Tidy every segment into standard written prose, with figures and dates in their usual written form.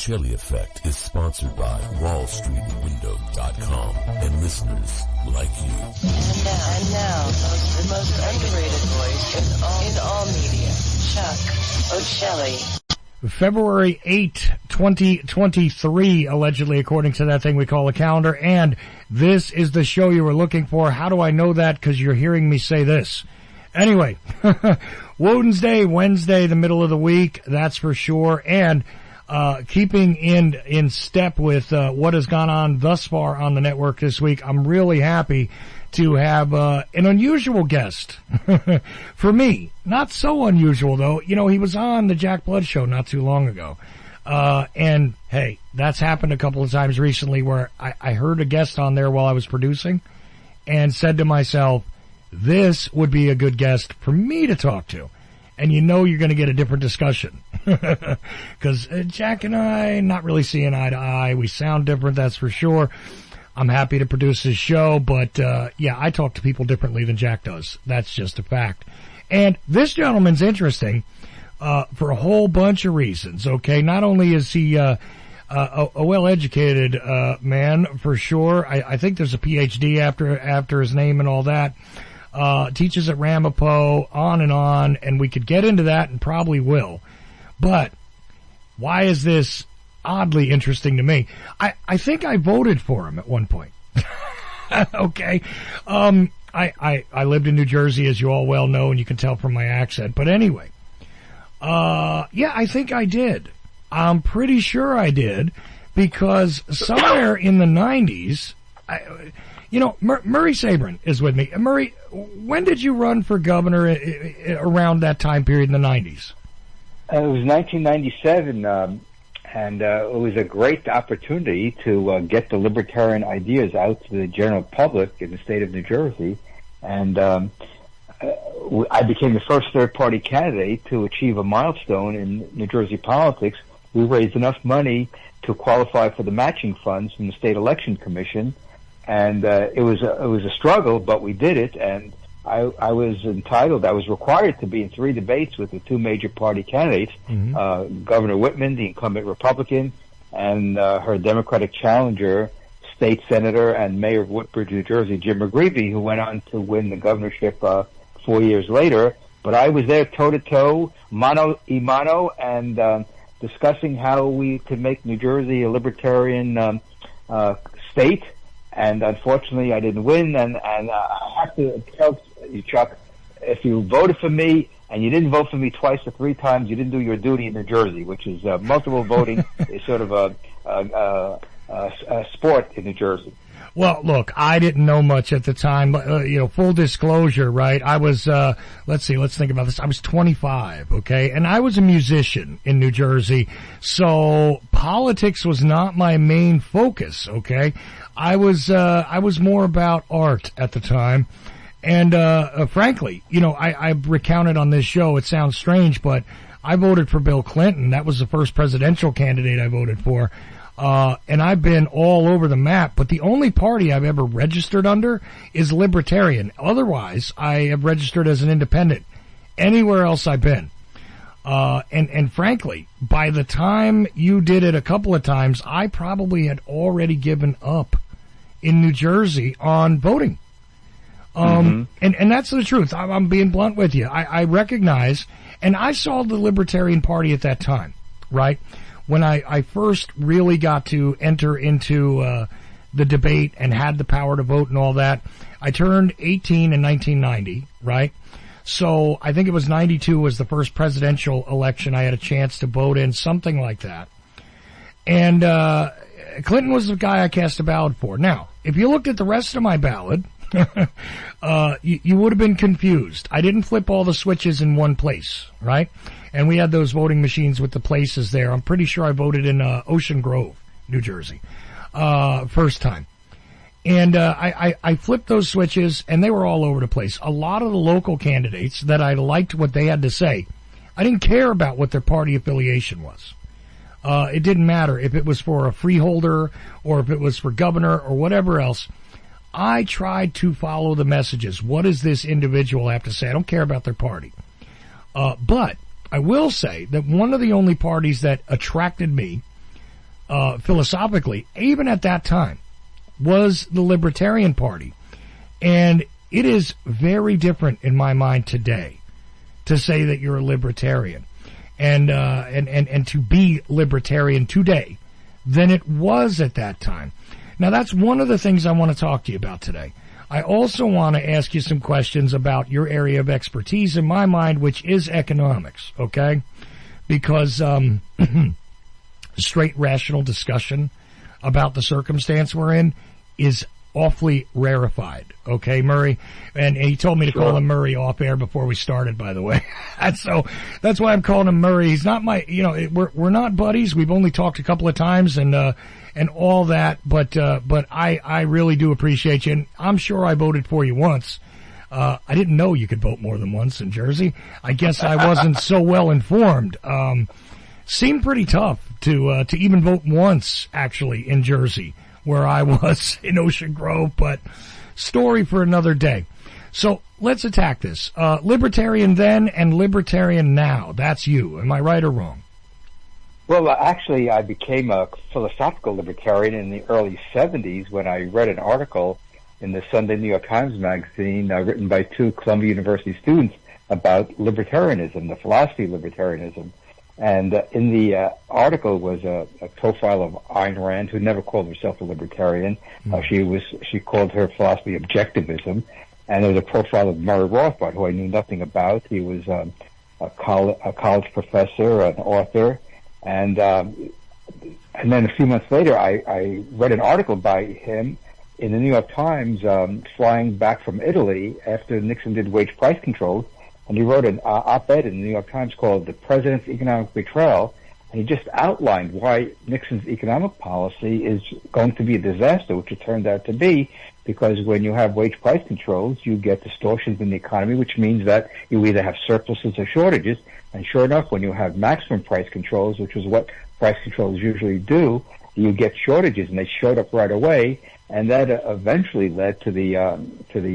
Ochelli Effect is sponsored by WallStreetWindow.com and listeners like you. And now, the most underrated voice in all media, Chuck Ochelli. February 8, 2023, allegedly, according to that thing we call a calendar, and this is the show you were looking for. How do I know that? Because you're hearing me say this. Anyway, Woden's Day, Wednesday, the middle of the week, that's for sure, and keeping in step with what has gone on thus far on the network this week, I'm really happy to have an unusual guest for me. Not so unusual, though. You know, he was on the Jack Blood show not too long ago. And, hey, that's happened a couple of times recently where I heard a guest on there while I was producing and said to myself, this would be a good guest for me to talk to. And you know you're going to get a different discussion. Because Jack and I, not really seeing eye to eye. We sound different, that's for sure. I'm happy to produce his show, but yeah, I talk to people differently than Jack does. That's just a fact. And this gentleman's interesting for a whole bunch of reasons, okay? Not only is he a well-educated man, for sure. I think there's a PhD after his name and all that. Teaches at Ramapo, on, and we could get into that and probably will. But why is this oddly interesting to me? I think I voted for him at one point. Okay. I lived in New Jersey, as you all well know, and you can tell from my accent. But anyway, yeah, I think I did. I'm pretty sure I did, because somewhere in the 90s, Murray Sabrin is with me. Murray, when did you run for governor around that time period in the 90s? It was 1997, and it was a great opportunity to get the libertarian ideas out to the general public in the state of New Jersey. And I became the first third-party candidate to achieve a milestone in New Jersey politics. We raised enough money to qualify for the matching funds from the State Election Commission. And it was a struggle, but we did it, and I was required to be in 3 debates with the 2 major party candidates, Governor Whitman, the incumbent Republican, and her Democratic challenger, state senator and mayor of Woodbridge, New Jersey, Jim McGreevey, who went on to win the governorship 4 years later. But I was there toe-to-toe, mano a mano, and discussing how we could make New Jersey a libertarian state. And unfortunately, I didn't win. And I have to tell you, Chuck, if you voted for me and you didn't vote for me twice or 3 times, you didn't do your duty in New Jersey, which is multiple voting is sort of a sport in New Jersey. Well, look, I didn't know much at the time. Full disclosure, right? I was, let's think about this. I was 25, okay? And I was a musician in New Jersey. So politics was not my main focus, okay? I was more about art at the time. And, frankly, I recounted on this show, it sounds strange, but I voted for Bill Clinton. That was the first presidential candidate I voted for. And I've been all over the map, but the only party I've ever registered under is Libertarian. Otherwise, I have registered as an independent anywhere else I've been. And frankly, by the time you did it a couple of times, I probably had already given up in New Jersey on voting. And that's the truth. I'm being blunt with you. I recognize, and I saw the Libertarian Party at that time, right? When I first really got to enter into the debate and had the power to vote and all that, I turned 18 in 1990, right? So I think it was 92 was the first presidential election I had a chance to vote in, something like that. And Clinton was the guy I cast a ballot for. Now, if you looked at the rest of my ballot, you would have been confused. I didn't flip all the switches in one place, right? And we had those voting machines with the places there. I'm pretty sure I voted in Ocean Grove, New Jersey, first time. And I flipped those switches, and they were all over the place. A lot of the local candidates that I liked what they had to say, I didn't care about what their party affiliation was. It didn't matter if it was for a freeholder or if it was for governor or whatever else. I tried to follow the messages. What does this individual have to say? I don't care about their party. But I will say that one of the only parties that attracted me philosophically, even at that time, was the Libertarian Party. And it is very different in my mind today to say that you're a libertarian and to be libertarian today than it was at that time. Now, that's one of the things I want to talk to you about today. I also want to ask you some questions about your area of expertise in my mind, which is economics, okay? Because straight rational discussion about the circumstance we're in is awfully rarefied, okay, Murray? And he told me to call him Murray off air before we started, by the way. And so that's why I'm calling him Murray. He's not my, we're not buddies. We've only talked a couple of times and all that, but I really do appreciate you. And I'm sure I voted for you once. I didn't know you could vote more than once in Jersey. I guess I wasn't so well informed. Seemed pretty tough to even vote once, actually, in Jersey, where I was in Ocean Grove, but story for another day. So let's attack this. Libertarian then and libertarian now. That's you. Am I right or wrong? Well, actually, I became a philosophical libertarian in the early 70s when I read an article in the Sunday New York Times magazine written by two Columbia University students about libertarianism, the philosophy of libertarianism. And in the article was a profile of Ayn Rand, who never called herself a libertarian. She called her philosophy objectivism. And there was a profile of Murray Rothbard, who I knew nothing about. He was a college professor, an author. And then a few months later, I read an article by him in the New York Times, flying back from Italy after Nixon did wage price controls. And he wrote an op-ed in the New York Times called "The President's Economic Betrayal," and he just outlined why Nixon's economic policy is going to be a disaster, which it turned out to be, because when you have wage price controls, you get distortions in the economy, which means that you either have surpluses or shortages. And sure enough, when you have maximum price controls, which is what price controls usually do, you get shortages, and they showed up right away. And that eventually led to the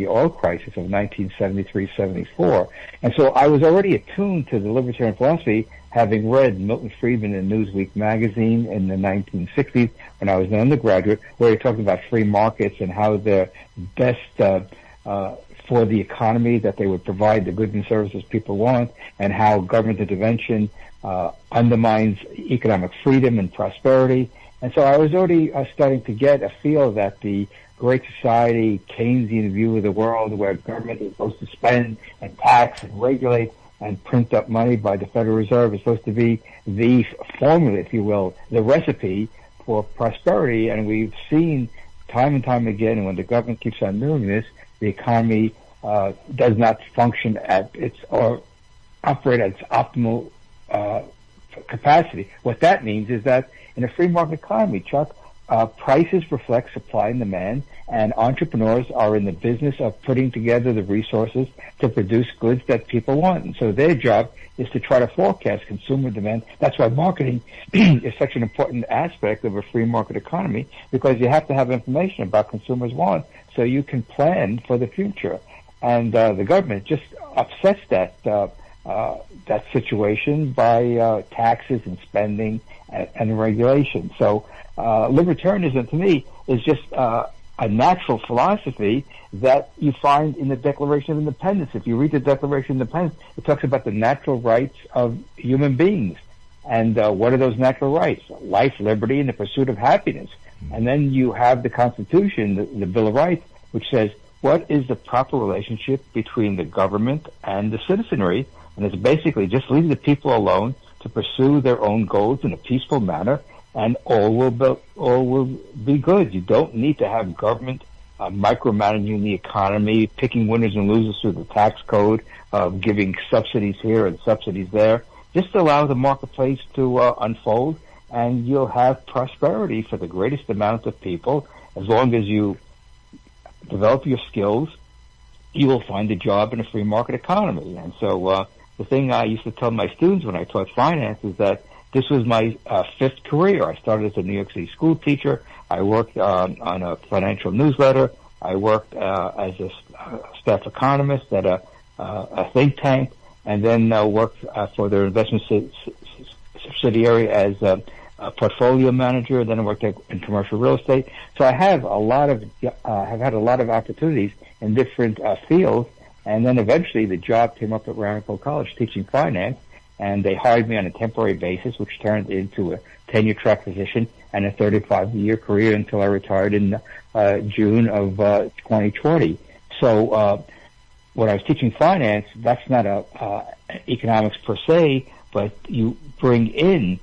oil crisis of 1973-74. And so I was already attuned to the libertarian philosophy, having read Milton Friedman in Newsweek magazine in the 1960s when I was an undergraduate, where he talked about free markets and how they're best for the economy, that they would provide the goods and services people want, and how government intervention undermines economic freedom and prosperity. And so I was already starting to get a feel that the Great Society, Keynesian view of the world, where government is supposed to spend and tax and regulate and print up money by the Federal Reserve, is supposed to be the formula, if you will, the recipe for prosperity. And we've seen time and time again, and when the government keeps on doing this, the economy does not function at its, or operate at its optimal capacity. What that means is that in a free market economy, Chuck, prices reflect supply and demand, and entrepreneurs are in the business of putting together the resources to produce goods that people want. And so their job is to try to forecast consumer demand. That's why marketing is such an important aspect of a free market economy, because you have to have information about consumers' want so you can plan for the future. And the government just upsets that situation by taxes and spending and regulation. So libertarianism, to me, is just a natural philosophy that you find in the Declaration of Independence. If you read the Declaration of Independence, it talks about the natural rights of human beings. And what are those natural rights? Life, liberty, and the pursuit of happiness. And then you have the Constitution, the Bill of Rights, which says, what is the proper relationship between the government and the citizenry? And it's basically just leave the people alone to pursue their own goals in a peaceful manner, and all will be good. You don't need to have government micromanaging the economy, picking winners and losers through the tax code, giving subsidies here and subsidies there. Just allow the marketplace to unfold, and you'll have prosperity for the greatest amount of people. As long as you develop your skills, you will find a job in a free market economy. And so the thing I used to tell my students when I taught finance is that this was my fifth career. I started as a New York City school teacher. I worked on a financial newsletter. I worked as a staff economist at a think tank, and then worked for their investment subsidiary as a portfolio manager. Then I worked in commercial real estate. So I have have had a lot of opportunities in different fields. And then eventually the job came up at Ramapo College teaching finance, and they hired me on a temporary basis, which turned into a tenure track position and a 35-year career until I retired in June of 2020. So when I was teaching finance, that's not economics per se, but you bring in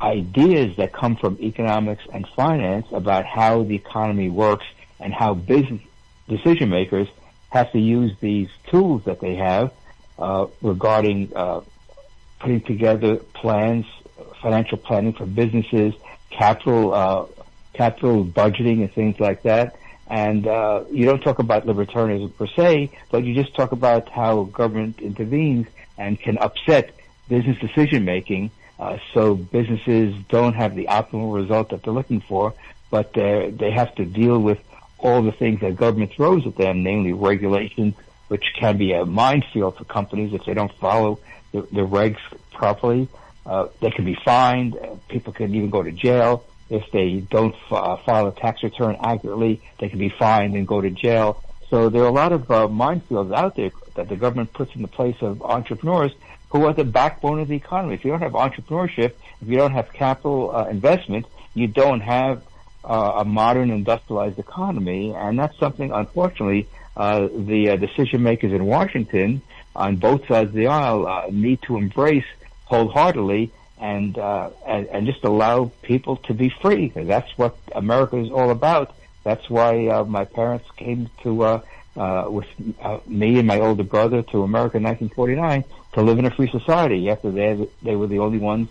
ideas that come from economics and finance about how the economy works and how business decision makers have to use these tools that they have regarding putting together plans, financial planning for businesses, capital budgeting and things like that. And you don't talk about libertarianism per se, but you just talk about how government intervenes and can upset business decision making, so businesses don't have the optimal result that they're looking for, but they have to deal with all the things that government throws at them, namely regulations, which can be a minefield for companies if they don't follow the regs properly. They can be fined. People can even go to jail. If they don't file a tax return accurately, they can be fined and go to jail. So there are a lot of minefields out there that the government puts in the place of entrepreneurs who are the backbone of the economy. If you don't have entrepreneurship, if you don't have capital investment, you don't have a modern industrialized economy, and that's something, unfortunately, the decision makers in Washington on both sides of the aisle need to embrace wholeheartedly and just allow people to be free. That's what America is all about. That's why my parents came to with me and my older brother to America in 1949 to live in a free society. After they were the only ones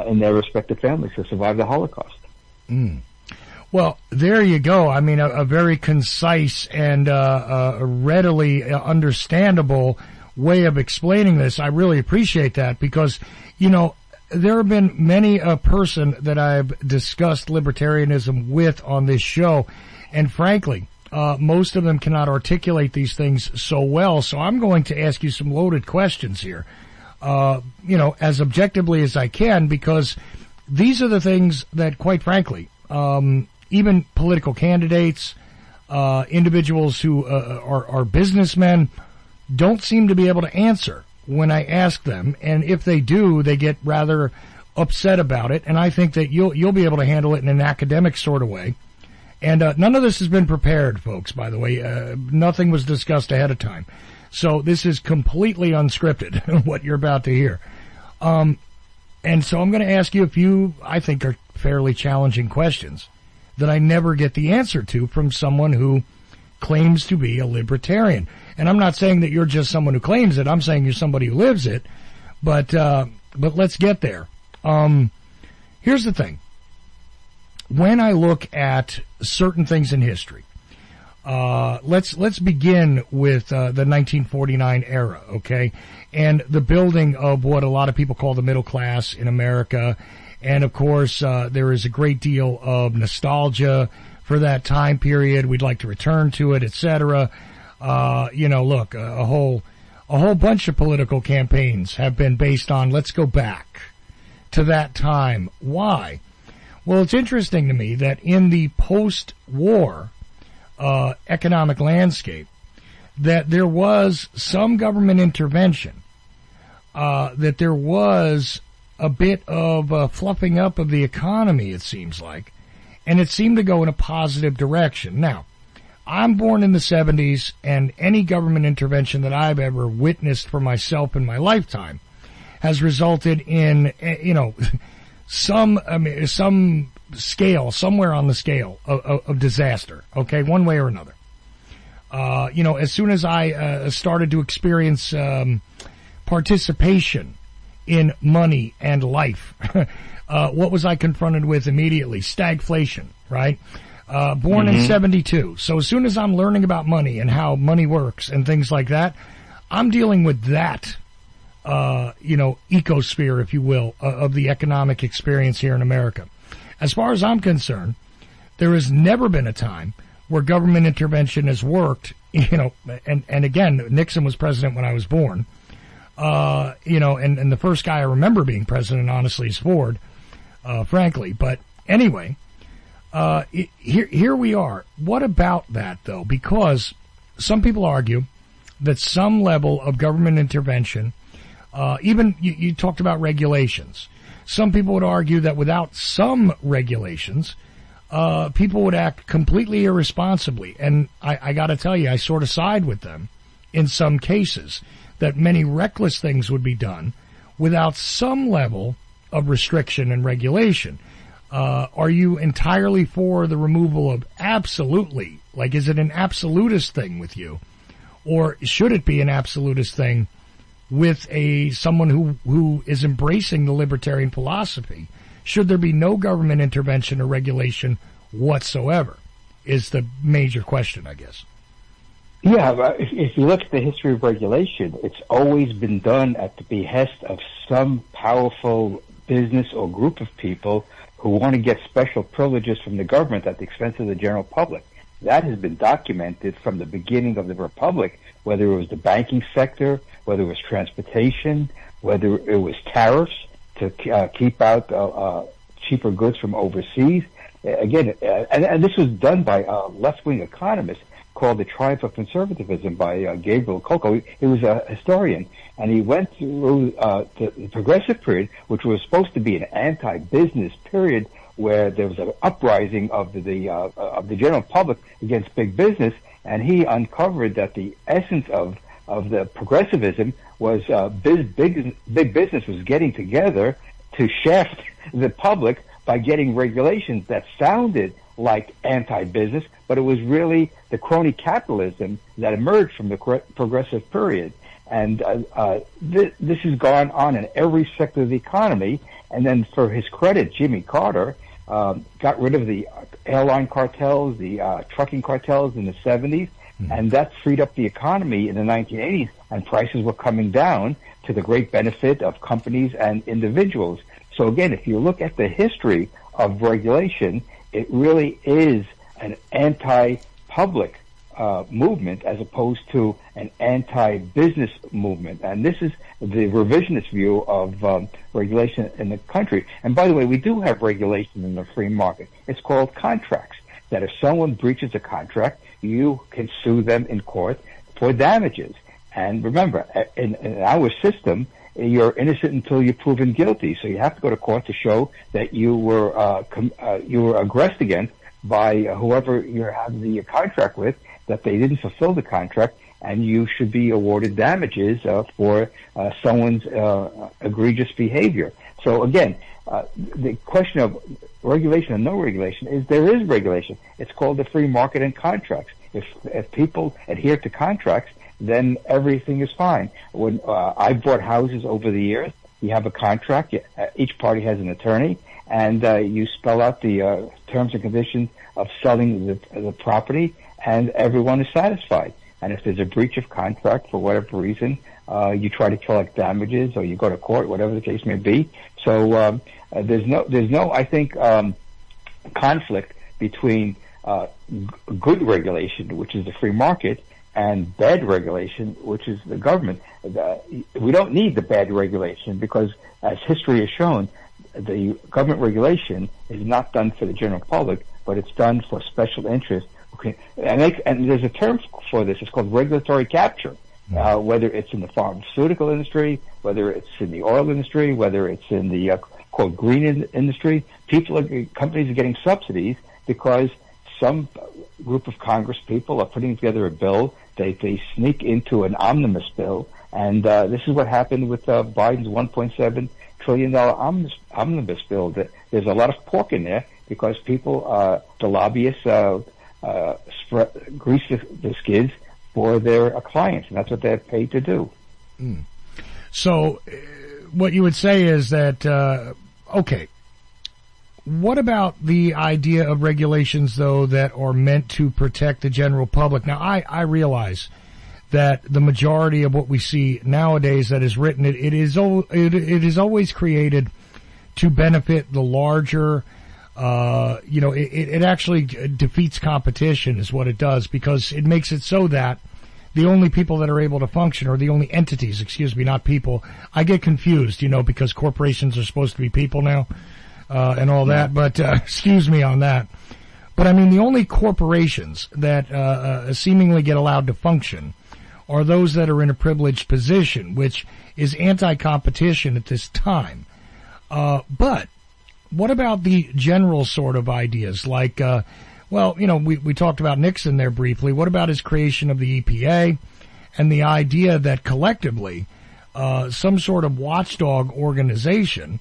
in their respective families to survive the Holocaust. Mm. Well, there you go. I mean, a very concise and readily understandable way of explaining this. I really appreciate that because, you know, there have been many a person that I've discussed libertarianism with on this show, and frankly, most of them cannot articulate these things so well. So I'm going to ask you some loaded questions here, you know, as objectively as I can, because these are the things that, quite frankly, even political candidates, individuals who are businessmen, don't seem to be able to answer when I ask them. And if they do, they get rather upset about it. And I think that you'll be able to handle it in an academic sort of way. And none of this has been prepared, folks, by the way. Nothing was discussed ahead of time. So this is completely unscripted, what you're about to hear. And so I'm going to ask you a few, I think, are fairly challenging questions that I never get the answer to from someone who claims to be a libertarian. And I'm not saying that you're just someone who claims it. I'm saying you're somebody who lives it. But let's get there. Here's the thing. When I look at certain things in history, let's begin with the 1949 era, okay? And the building of what a lot of people call the middle class in America. And of course, there is a great deal of nostalgia for that time period. We'd like to return to it, etc. You know, look, a whole bunch of political campaigns have been based on let's go back to that time. Why? Well, it's interesting to me that in the post-war economic landscape, that there was some government intervention, that there was a bit of fluffing up of the economy, it seems like, and it seemed to go in a positive direction. Now, I'm born in the 70s, and any government intervention that I've ever witnessed for myself in my lifetime has resulted in, you know, some scale, somewhere on the scale of disaster, okay, one way or another. You know, as soon as I started to experience participation in money and life, what was I confronted with immediately? Stagflation, right? Born in 72. So as soon as I'm learning about money and how money works and things like that, I'm dealing with that, you know, ecosphere, if you will, of the economic experience here in America. As far as I'm concerned, there has never been a time where government intervention has worked, you know, and again, Nixon was president when I was born, you know, and the first guy I remember being president, honestly, is Ford. frankly. But anyway, here we are. What about that, though? Because some people argue that some level of government intervention, even you talked about regulations. Some people would argue that without some regulations, people would act completely irresponsibly. And I got to tell you, I sort of side with them in some cases, that many reckless things would be done without some level of restriction and regulation. Are you entirely for the removal of absolutely? Like, is it an absolutist thing with you? Or should it be an absolutist thing with someone who is embracing the libertarian philosophy? Should there be no government intervention or regulation whatsoever? Is the major question, I guess. Yeah, if you look at the history of regulation, it's always been done at the behest of some powerful business or group of people who want to get special privileges from the government at the expense of the general public. That has been documented from the beginning of the Republic, whether it was the banking sector, whether it was transportation, whether it was tariffs to keep out cheaper goods from overseas. Again, and this was done by a left-wing economist called The Triumph of Conservatism by Gabriel Coco. He was a historian, and he went through the progressive period, which was supposed to be an anti-business period where there was an uprising of the general public against big business, and he uncovered that the essence of the progressivism was big business was getting together to shaft the public by getting regulations that sounded like anti-business, but it was really the crony capitalism that emerged from the progressive period. And this has gone on in every sector of the economy. And then, for his credit, Jimmy Carter got rid of the airline cartels, the trucking cartels in the 70s, and that freed up the economy in the 1980s, and prices were coming down to the great benefit of companies and individuals. So again, if you look at the history of regulation, it really is an anti-public movement as opposed to an anti-business movement. And this is the revisionist view of regulation in the country. And by the way, we do have regulation in the free market. It's called contracts, that if someone breaches a contract, you can sue them in court for damages. And remember, in our system, you're innocent until you're proven guilty. So you have to go to court to show that you were aggressed against by whoever you have the contract with, that they didn't fulfill the contract, and you should be awarded damages for someone's egregious behavior. So again, the question of regulation and no regulation is there is regulation. It's called the free market and contracts. If people adhere to contracts, then everything is fine. When I bought houses over the years, you have a contract. Each party has an attorney, and you spell out the terms and conditions of selling the property, and everyone is satisfied. And if there's a breach of contract for whatever reason, you try to collect damages, or you go to court, whatever the case may be. So there's no, I think, conflict between good regulation, which is the free market, and bad regulation, which is the government. We don't need the bad regulation because, as history has shown, the government regulation is not done for the general public, but it's done for special interests. Okay. And there's a term for this. It's called regulatory capture. Whether it's in the pharmaceutical industry, whether it's in the oil industry, whether it's in the quote green industry, companies are getting subsidies because some group of Congress people are putting together a bill. They sneak into an omnibus bill, and this is what happened with Biden's $1.7 trillion omnibus bill. There's a lot of pork in there because people, the lobbyists, grease the skids for their clients, and that's what they're paid to do. So what you would say is that, okay, what about the idea of regulations, though, that are meant to protect the general public? Now, I realize that the majority of what we see nowadays that is written, it is always created to benefit the larger, it actually defeats competition is what it does, because it makes it so that the only people that are able to function, or the only entities, not people. I get confused, because corporations are supposed to be people now. and all that. But excuse me on that. But I mean, the only corporations that seemingly get allowed to function are those that are in a privileged position, which is anti-competition at this time. But what about the general sort of ideas? Like, well, you know, we talked about Nixon there briefly. What about his creation of the EPA and the idea that collectively some sort of watchdog organization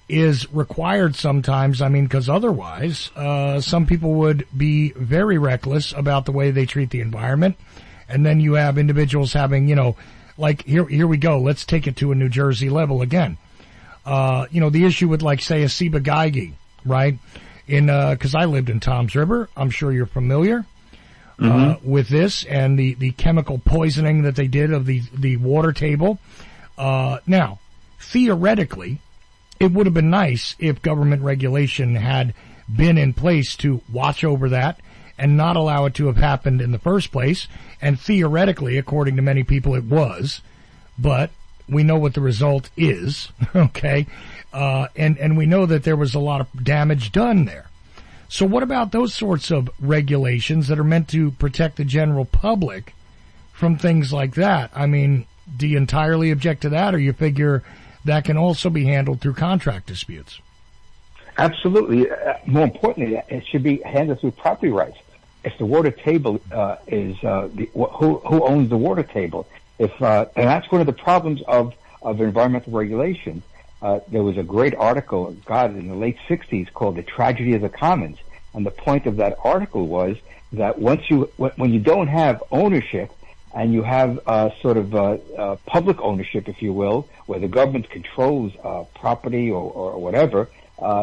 is required sometimes? I mean, because otherwise some people would be very reckless about the way they treat the environment. And then you have individuals having, you know, like, here we go. Let's take it to a New Jersey level again. You know, the issue with, like, say, a Ciba-Geigy, right? Because I lived in Toms River. I'm sure you're familiar with this and the chemical poisoning that they did of the water table. Now, theoretically, it would have been nice if government regulation had been in place to watch over that and not allow it to have happened in the first place. And theoretically, according to many people, it was. But we know what the result is, okay? And we know that there was a lot of damage done there. So what about those sorts of regulations that are meant to protect the general public from things like that? I mean, do you entirely object to that, or you figure that can also be handled through contract disputes? Absolutely. More importantly, it should be handled through property rights. If the water table is who owns the water table, and that's one of the problems of environmental regulation. There was a great article, in the late '60s called "The Tragedy of the Commons," and the point of that article was that when you don't have ownership and you have sort of public ownership, if you will, where the government controls property or whatever,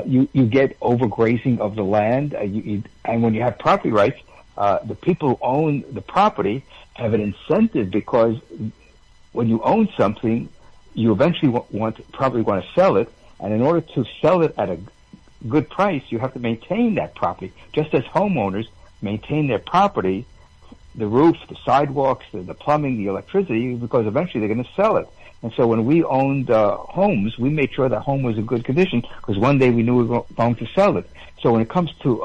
you get overgrazing of the land. And when you have property rights, the people who own the property have an incentive, because when you own something, you eventually probably want to sell it, and in order to sell it at a good price, you have to maintain that property, just as homeowners maintain their property, the roof, the sidewalks, the plumbing, the electricity, because eventually they're going to sell it. And so when we owned homes, we made sure that home was in good condition, because one day we knew we were going to sell it. So when it comes to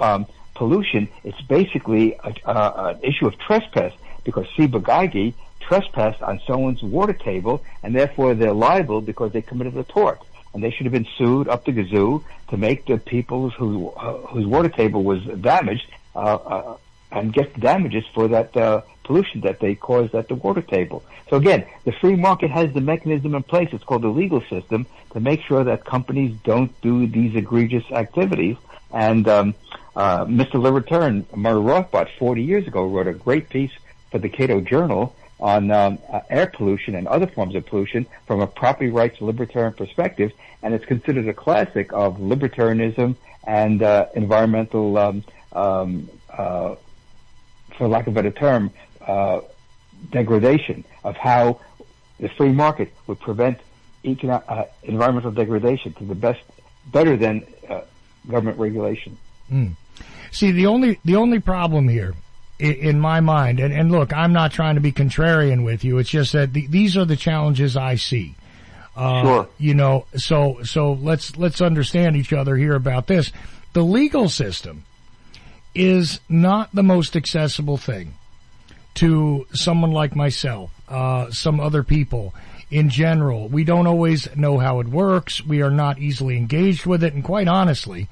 pollution, it's basically an issue of trespass, because Ciba-Geigy trespassed on someone's water table, and therefore they're liable because they committed a tort. And they should have been sued up the gazoo to make the people whose water table was damaged and get damages for that pollution that they caused at the water table. So again, the free market has the mechanism in place. It's called the legal system to make sure that companies don't do these egregious activities. And Mr. Libertarian, Murray Rothbard, 40 years ago, wrote a great piece for the Cato Journal on air pollution and other forms of pollution from a property rights libertarian perspective, and it's considered a classic of libertarianism and environmental, for lack of a better term, degradation, of how the free market would prevent environmental degradation to better than government regulation. See, the only problem here, in my mind, and look, I'm not trying to be contrarian with you. It's just that these are the challenges I see. Sure. You know, so let's understand each other here about this. The legal system is not the most accessible thing to someone like myself, some other people in general. We don't always know how it works. We are not easily engaged with it, and quite honestly,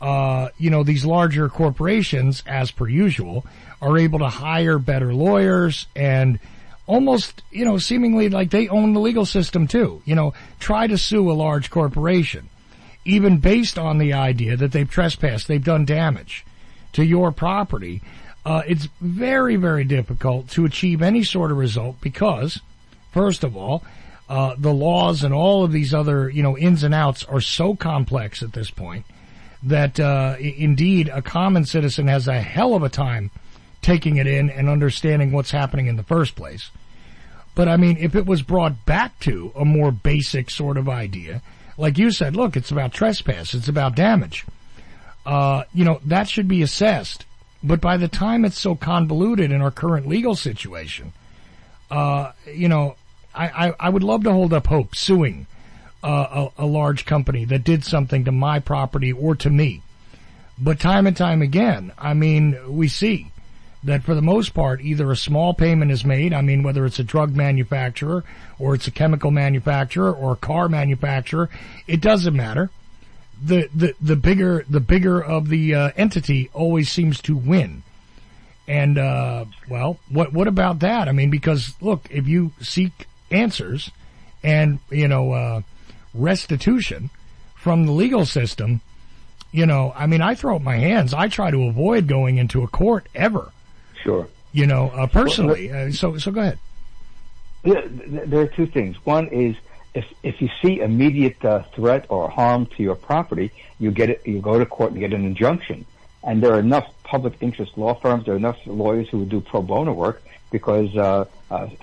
you know, these larger corporations, as per usual, are able to hire better lawyers and almost, you know, seemingly like they own the legal system too. You know, try to sue a large corporation, even based on the idea that they've trespassed, they've done damage to your property. It's very, very difficult to achieve any sort of result because, first of all, the laws and all of these other, you know, ins and outs are so complex at this point that indeed a common citizen has a hell of a time taking it in and understanding what's happening in the first place. But I mean, if it was brought back to a more basic sort of idea, like you said, look, it's about trespass, it's about damage, you know, that should be assessed. But by the time it's so convoluted in our current legal situation, you know, I would love to hold up hope suing a large company that did something to my property or to me. But time and time again, I mean, we see that for the most part, either a small payment is made. I mean, whether it's a drug manufacturer or it's a chemical manufacturer or a car manufacturer, it doesn't matter. The bigger of the entity always seems to win. And well, what about that? I mean, because look, if you seek answers and restitution from the legal system, I mean, I throw up my hands. I try to avoid going into a court ever. Sure. Personally. So go ahead. Yeah, there are two things. One is if you see immediate threat or harm to your property, you go to court and get an injunction. And there are enough public interest law firms, there are enough lawyers who do pro bono work because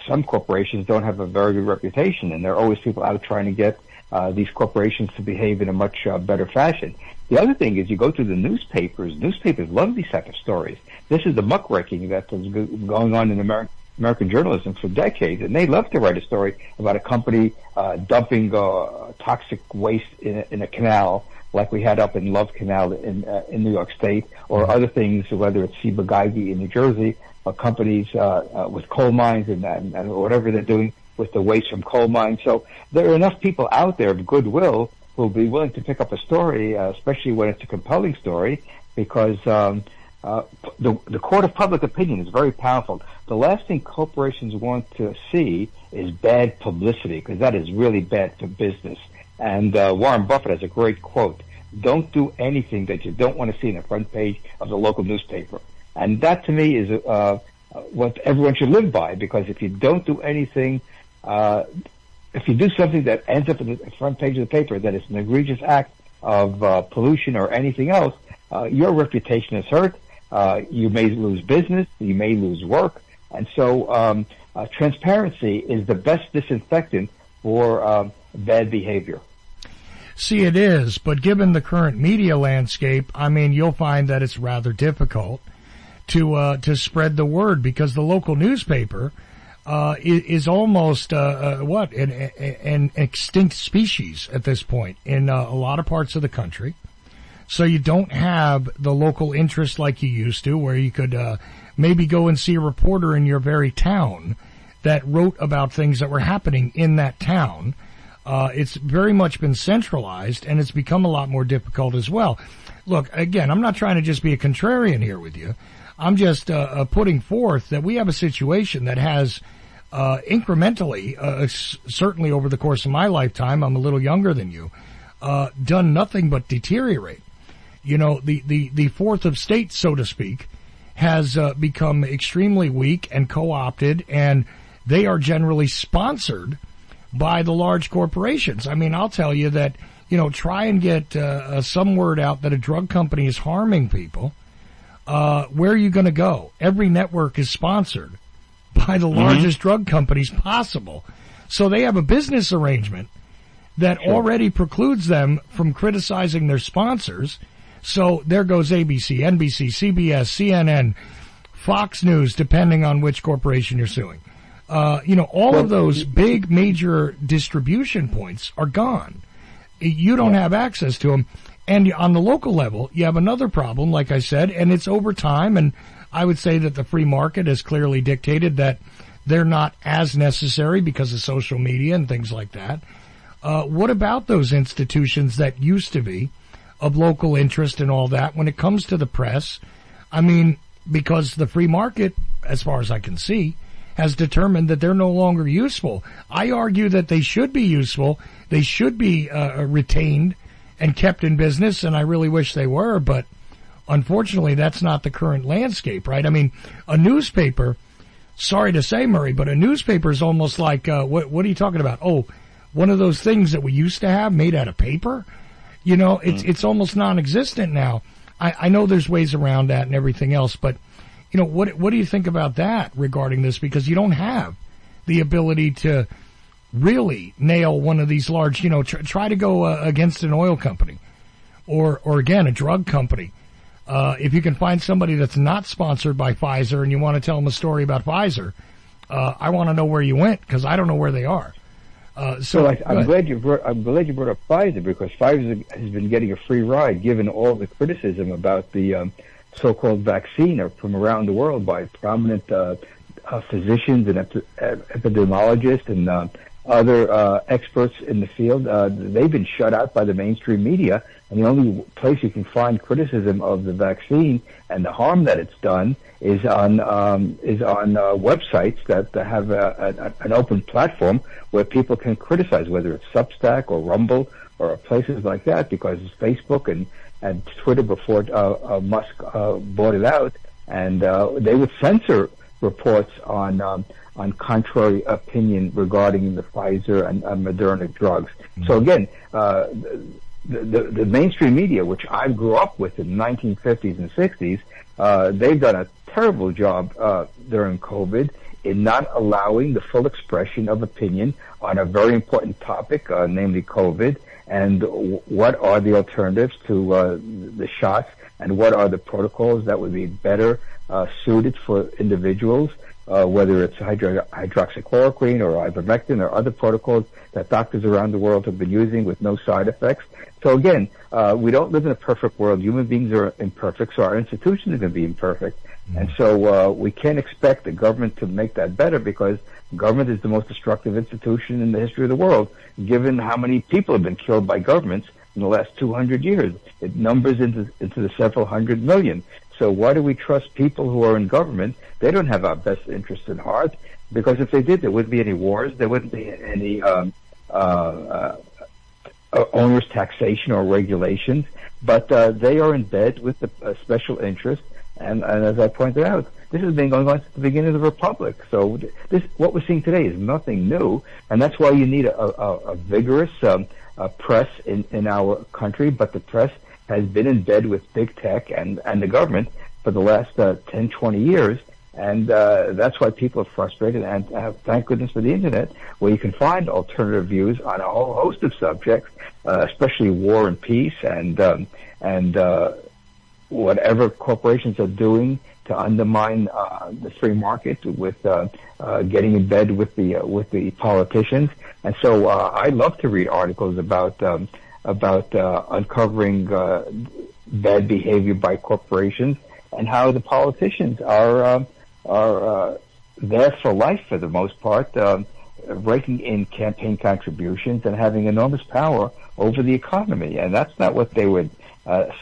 some corporations don't have a very good reputation, and there are always people out trying to get these corporations to behave in a much better fashion. The other thing is you go to the newspapers. Newspapers love these type of stories. This is the muckraking that was going on in American journalism for decades, and they love to write a story about a company dumping toxic waste in a canal, like we had up in Love Canal in New York State, or other things, whether it's Ciba-Geigy in New Jersey, or companies with coal mines and whatever they're doing with the waste from coal mines. So there are enough people out there of goodwill who will be willing to pick up a story, especially when it's a compelling story, because the court of public opinion is very powerful. The last thing corporations want to see is bad publicity, because that is really bad for business. And Warren Buffett has a great quote: "Don't do anything that you don't want to see in the front page of the local newspaper." And that, to me, is what everyone should live by, because if you don't do anything, if you do something that ends up in the front page of the paper that is an egregious act of pollution or anything else, your reputation is hurt. You may lose business. You may lose work. And so transparency is the best disinfectant for bad behavior. See, it is, but given the current media landscape, I mean, you'll find that it's rather difficult to spread the word, because the local newspaper is almost an extinct species at this point in a lot of parts of the country. So you don't have the local interest like you used to, where you could maybe go and see a reporter in your very town that wrote about things that were happening in that town. It's very much been centralized, and it's become a lot more difficult as well. Look, again, I'm not trying to just be a contrarian here with you. I'm just putting forth that we have a situation that has incrementally, certainly over the course of my lifetime, I'm a little younger than you, done nothing but deteriorate. The fourth of state, so to speak, has become extremely weak and co-opted, and they are generally sponsored by the large corporations. I mean, I'll tell you that, try and get some word out that a drug company is harming people. Where are you going to go? Every network is sponsored by the largest drug companies possible. So they have a business arrangement that already precludes them from criticizing their sponsors. So there goes ABC, NBC, CBS, CNN, Fox News, depending on which corporation you're suing. All of those big major distribution points are gone. You don't have access to them. And on the local level, you have another problem, like I said, and it's over time. And I would say that the free market has clearly dictated that they're not as necessary because of social media and things like that. What about those institutions that used to be of local interest and all that when it comes to the press? I mean, because the free market, as far as I can see, has determined that they're no longer useful. I argue that they should be useful. They should be retained and kept in business, and I really wish they were, but unfortunately that's not the current landscape, right? I mean, a newspaper, sorry to say, Murray, but a newspaper is almost like, what are you talking about? Oh, one of those things that we used to have made out of paper? It's almost non-existent now. I know there's ways around that and everything else, but what do you think about that regarding this? Because you don't have the ability to really nail one of these large, try to go against an oil company or again, a drug company. If you can find somebody that's not sponsored by Pfizer and you want to tell them a story about Pfizer, I want to know where you went, because I don't know where they are. I'm glad you brought up Pfizer, because Pfizer has been getting a free ride given all the criticism about the so-called vaccine from around the world by prominent physicians and epidemiologists and other experts in the field. They've been shut out by the mainstream media, and the only place you can find criticism of the vaccine and the harm that it's done is on websites that have an open platform where people can criticize, whether it's SUBSTACK or Rumble or places like that, because Facebook and Twitter before Musk bought it out, and they would censor reports on contrary opinion regarding the Pfizer and Moderna drugs. Mm-hmm. So again, the mainstream media, which I grew up with in the 1950s and 60s, they've done a terrible job during COVID in not allowing the full expression of opinion on a very important topic, namely COVID, and what are the alternatives to the shots, and what are the protocols that would be better suited for individuals, whether it's hydroxychloroquine or ivermectin or other protocols that doctors around the world have been using with no side effects. So again, we don't live in a perfect world. Human beings are imperfect, so our institutions are going to be imperfect. Mm-hmm. And so we can't expect the government to make that better, because government is the most destructive institution in the history of the world, given how many people have been killed by governments in the last 200 years. It numbers into the several hundred million. So why do we trust people who are in government? They don't have our best interests at heart, because if they did, there wouldn't be any wars, there wouldn't be any onerous taxation or regulations, but they are in bed with the special interest, and as I pointed out, this has been going on since the beginning of the Republic. So what we're seeing today is nothing new, and that's why you need a vigorous press in our country, but the press has been in bed with big tech and the government for the last 10, 20 years, and that's why people are frustrated, and thank goodness for the internet, where you can find alternative views on a whole host of subjects, especially war and peace, and whatever corporations are doing to undermine the free market with getting in bed with the politicians. And so I love to read articles about uncovering bad behavior by corporations, and how the politicians are there for life for the most part, raking in campaign contributions and having enormous power over the economy. And that's not what they were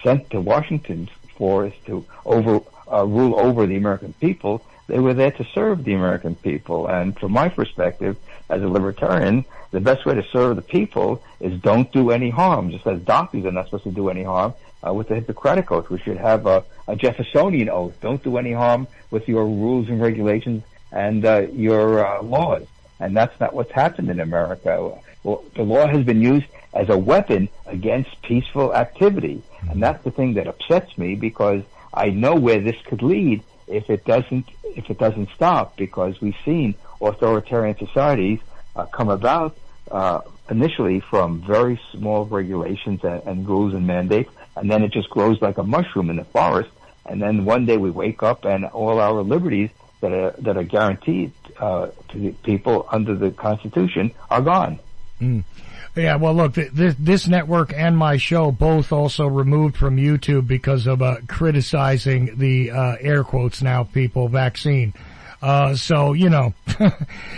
sent to Washington for, is to rule over the American people. They were there to serve the American people. And from my perspective, as a libertarian, the best way to serve the people is don't do any harm. Just as doctors are not supposed to do any harm with the Hippocratic Oath. We should have a Jeffersonian oath. Don't do any harm with your rules and regulations and your laws. And that's not what's happened in America. Well, the law has been used as a weapon against peaceful activity. And that's the thing that upsets me, because I know where this could lead if it doesn't stop, because we've seen authoritarian societies come about initially from very small regulations and rules and mandates, and then it just grows like a mushroom in the forest, and then one day we wake up and all our liberties that are guaranteed to the people under the Constitution are gone. Mm. Yeah, well, look, this network and my show both also removed from YouTube because of criticizing the air quotes now, people, vaccine. So, you know,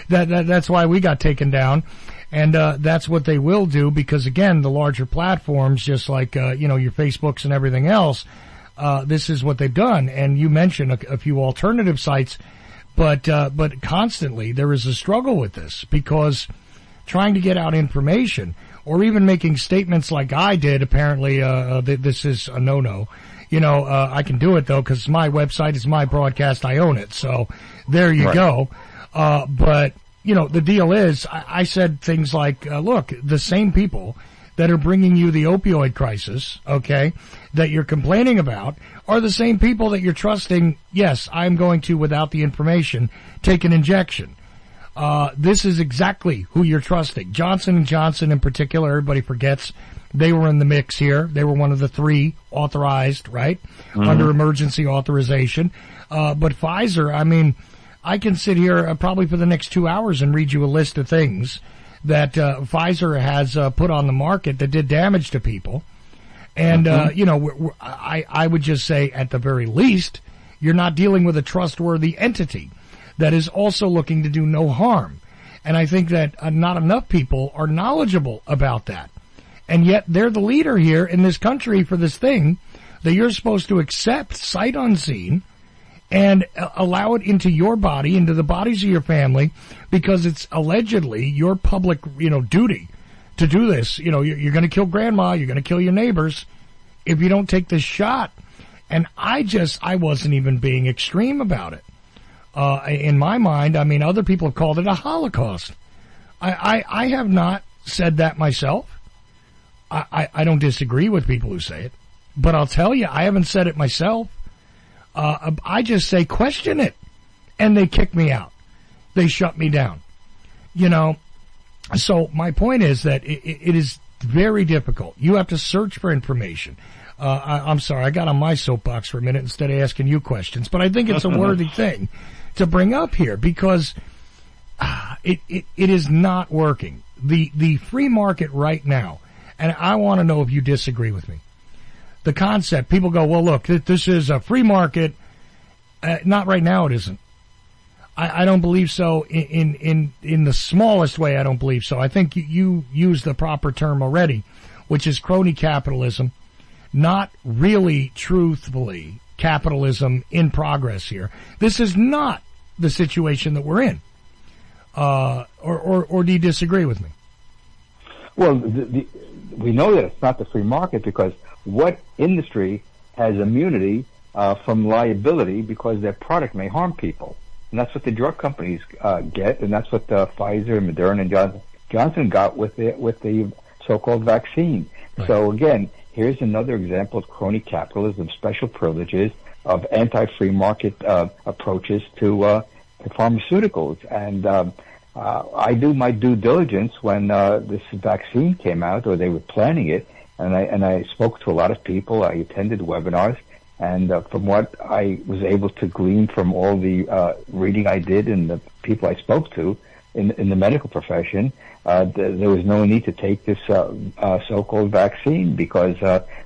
that's why we got taken down. And that's what they will do, because, again, the larger platforms, just like, you know, your Facebooks and everything else, this is what they've done. And you mentioned a few alternative sites, but constantly there is a struggle with this, because trying to get out information, or even making statements like I did, apparently, this is a no-no. You know, I can do it, though, because my website, it's my broadcast, I own it. So there you go. But, you know, the deal is, I said things like, look, the same people that are bringing you the opioid crisis, okay, that you're complaining about, are the same people that you're trusting, yes, I'm going to, without the information, take an injection. This is exactly who you're trusting. Johnson & Johnson in particular, everybody forgets, they were in the mix here. They were one of the 3 authorized, right, under emergency authorization. But Pfizer, I mean, I can sit here probably for the next 2 hours and read you a list of things that Pfizer has put on the market that did damage to people. And, I would just say, at the very least, you're not dealing with a trustworthy entity that is also looking to do no harm. And I think that not enough people are knowledgeable about that. And yet they're the leader here in this country for this thing that you're supposed to accept sight unseen and allow it into your body, into the bodies of your family, because it's allegedly your public, duty to do this. You're going to kill grandma, you're going to kill your neighbors if you don't take this shot. And I wasn't even being extreme about it. In my mind, I mean, other people have called it a Holocaust. I have not said that myself. I don't disagree with people who say it, but I'll tell you, I haven't said it myself. I just say, question it. And they kick me out. They shut me down. So my point is that it is very difficult. You have to search for information. I'm sorry, I got on my soapbox for a minute instead of asking you questions, but I think it's a worthy thing to bring up here because it is not working. The free market right now, and I want to know if you disagree with me. The concept, people go, well, look, this is a free market. Not right now, it isn't. I don't believe so. In the smallest way, I don't believe so. I think you used the proper term already, which is crony capitalism, not really truthfully capitalism in progress here. This is not the situation that we're in. Or do you disagree with me? Well, we know that it's not the free market because what industry has immunity from liability because their product may harm people? And that's what the drug companies get, and that's what Pfizer, Moderna, and Johnson got with the so-called vaccine. Right. So again, here's another example of crony capitalism, special privileges, of anti-free market approaches to pharmaceuticals. And I do my due diligence when this vaccine came out, or they were planning it, and I spoke to a lot of people. I attended webinars. And from what I was able to glean from all the reading I did and the people I spoke to in the medical profession, there was no need to take this so-called vaccine because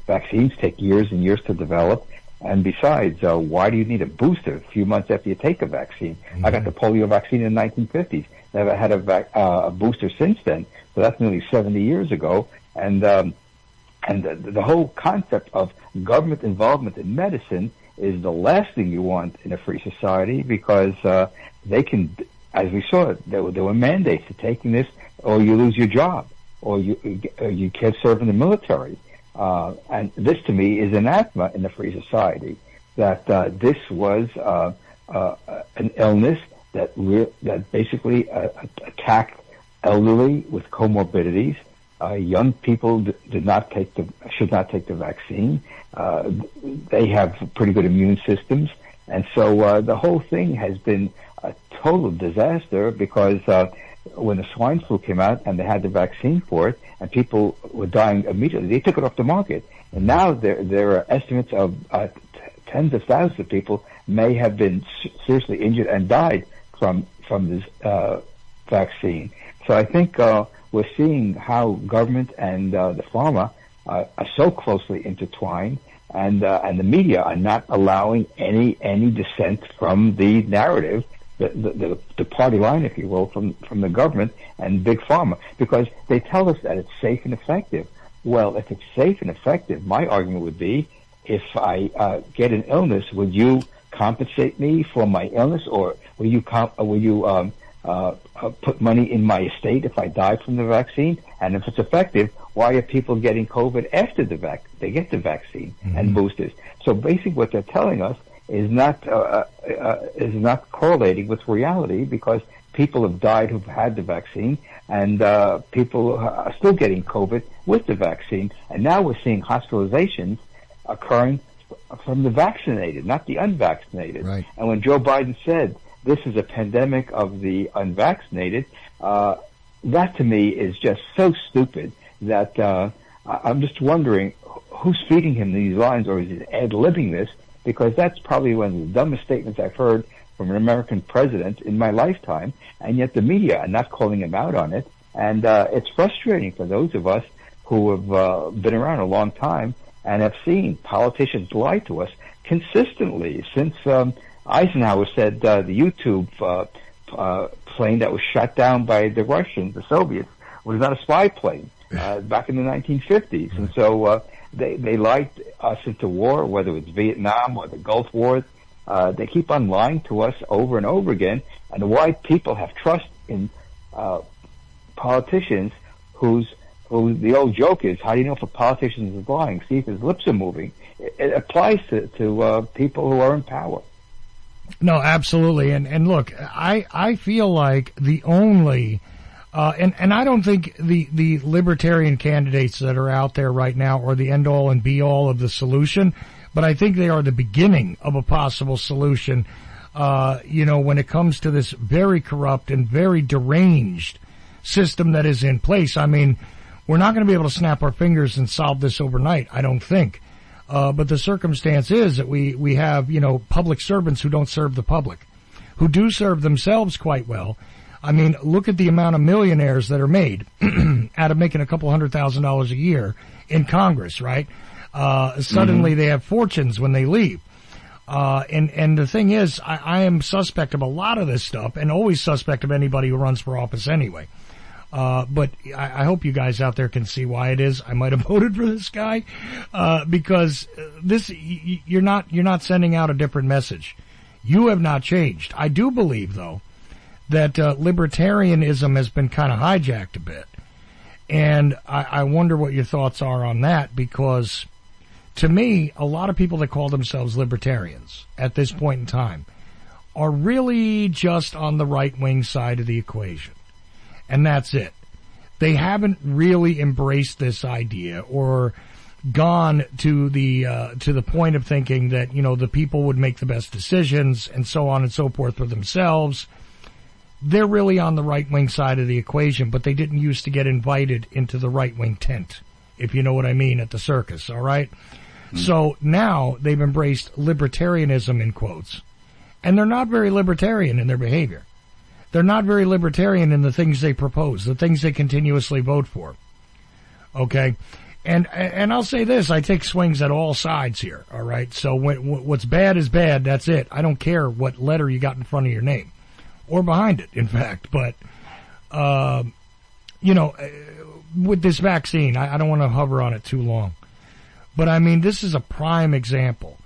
vaccines take years and years to develop. And besides, why do you need a booster a few months after you take a vaccine? Mm-hmm. I got the polio vaccine in the 1950s. Never had a booster since then. So that's nearly 70 years ago. And the whole concept of government involvement in medicine is the last thing you want in a free society because they can, as we saw, there were mandates to taking this, or you lose your job, or you can't serve in the military. And this, to me, is anathema in a free society. That this was an illness that basically attacked elderly with comorbidities. Young people should not take the vaccine. They have pretty good immune systems, and so the whole thing has been a total disaster because when the swine flu came out and they had the vaccine for it, and people were dying immediately, they took it off the market. And now there are estimates of tens of thousands of people may have been seriously injured and died from this vaccine. So I think we're seeing how government and the pharma are so closely intertwined, and the media are not allowing any dissent from the narrative, the party line, if you will, from the government and big pharma, because they tell us that it's safe and effective. Well, if it's safe and effective, my argument would be, if I get an illness, would you compensate me for my illness, or will you put money in my estate if I die from the vaccine? And if it's effective, why are people getting COVID after they get the vaccine and boosters? So basically what they're telling us is not correlating with reality, because people have died who've had the vaccine, and people are still getting COVID with the vaccine. And now we're seeing hospitalizations occurring from the vaccinated, not the unvaccinated. Right. And when Joe Biden said this is a pandemic of the unvaccinated, that to me is just so stupid that I'm just wondering who's feeding him these lines, or is he ad-libbing this? Because that's probably one of the dumbest statements I've heard from an American president in my lifetime, and yet the media are not calling him out on it. And it's frustrating for those of us who have been around a long time and have seen politicians lie to us consistently since Eisenhower said the YouTube plane that was shot down by the Russians, the Soviets, was not a spy plane back in the 1950s. And so they lied us into war, whether it's Vietnam or the Gulf Wars. They keep on lying to us over and over again. And the white people have trust in politicians who the old joke is, how do you know if a politician is lying? See if his lips are moving. It applies to people who are in power. No, absolutely. And look, I feel like the only, and I don't think the libertarian candidates that are out there right now are the end all and be all of the solution, but I think they are the beginning of a possible solution, when it comes to this very corrupt and very deranged system that is in place. I mean, we're not going to be able to snap our fingers and solve this overnight, I don't think. But the circumstance is that we have, public servants who don't serve the public, who do serve themselves quite well. I mean, look at the amount of millionaires that are made out of making a couple $100,000 a year in Congress, right? Suddenly they have fortunes when they leave. And the thing is, I am suspect of a lot of this stuff and always suspect of anybody who runs for office anyway. But I hope you guys out there can see why it is I might have voted for this guy, because you're not sending out a different message. You have not changed. I do believe, though, that libertarianism has been kind of hijacked a bit, and I wonder what your thoughts are on that, because to me, a lot of people that call themselves libertarians at this point in time are really just on the right-wing side of the equation. And that's it. They haven't really embraced this idea or gone to the point of thinking that, the people would make the best decisions and so on and so forth for themselves. They're really on the right-wing side of the equation, but they didn't used to get invited into the right-wing tent, if you know what I mean, at the circus, all right? Mm-hmm. So now they've embraced libertarianism, in quotes, and they're not very libertarian in their behavior. They're not very libertarian in the things they propose, the things they continuously vote for. Okay? And I'll say this, I take swings at all sides here, all right? So what's bad is bad, that's it. I don't care what letter you got in front of your name, or behind it, in fact. But, with this vaccine, I don't want to hover on it too long. But, I mean, this is a prime example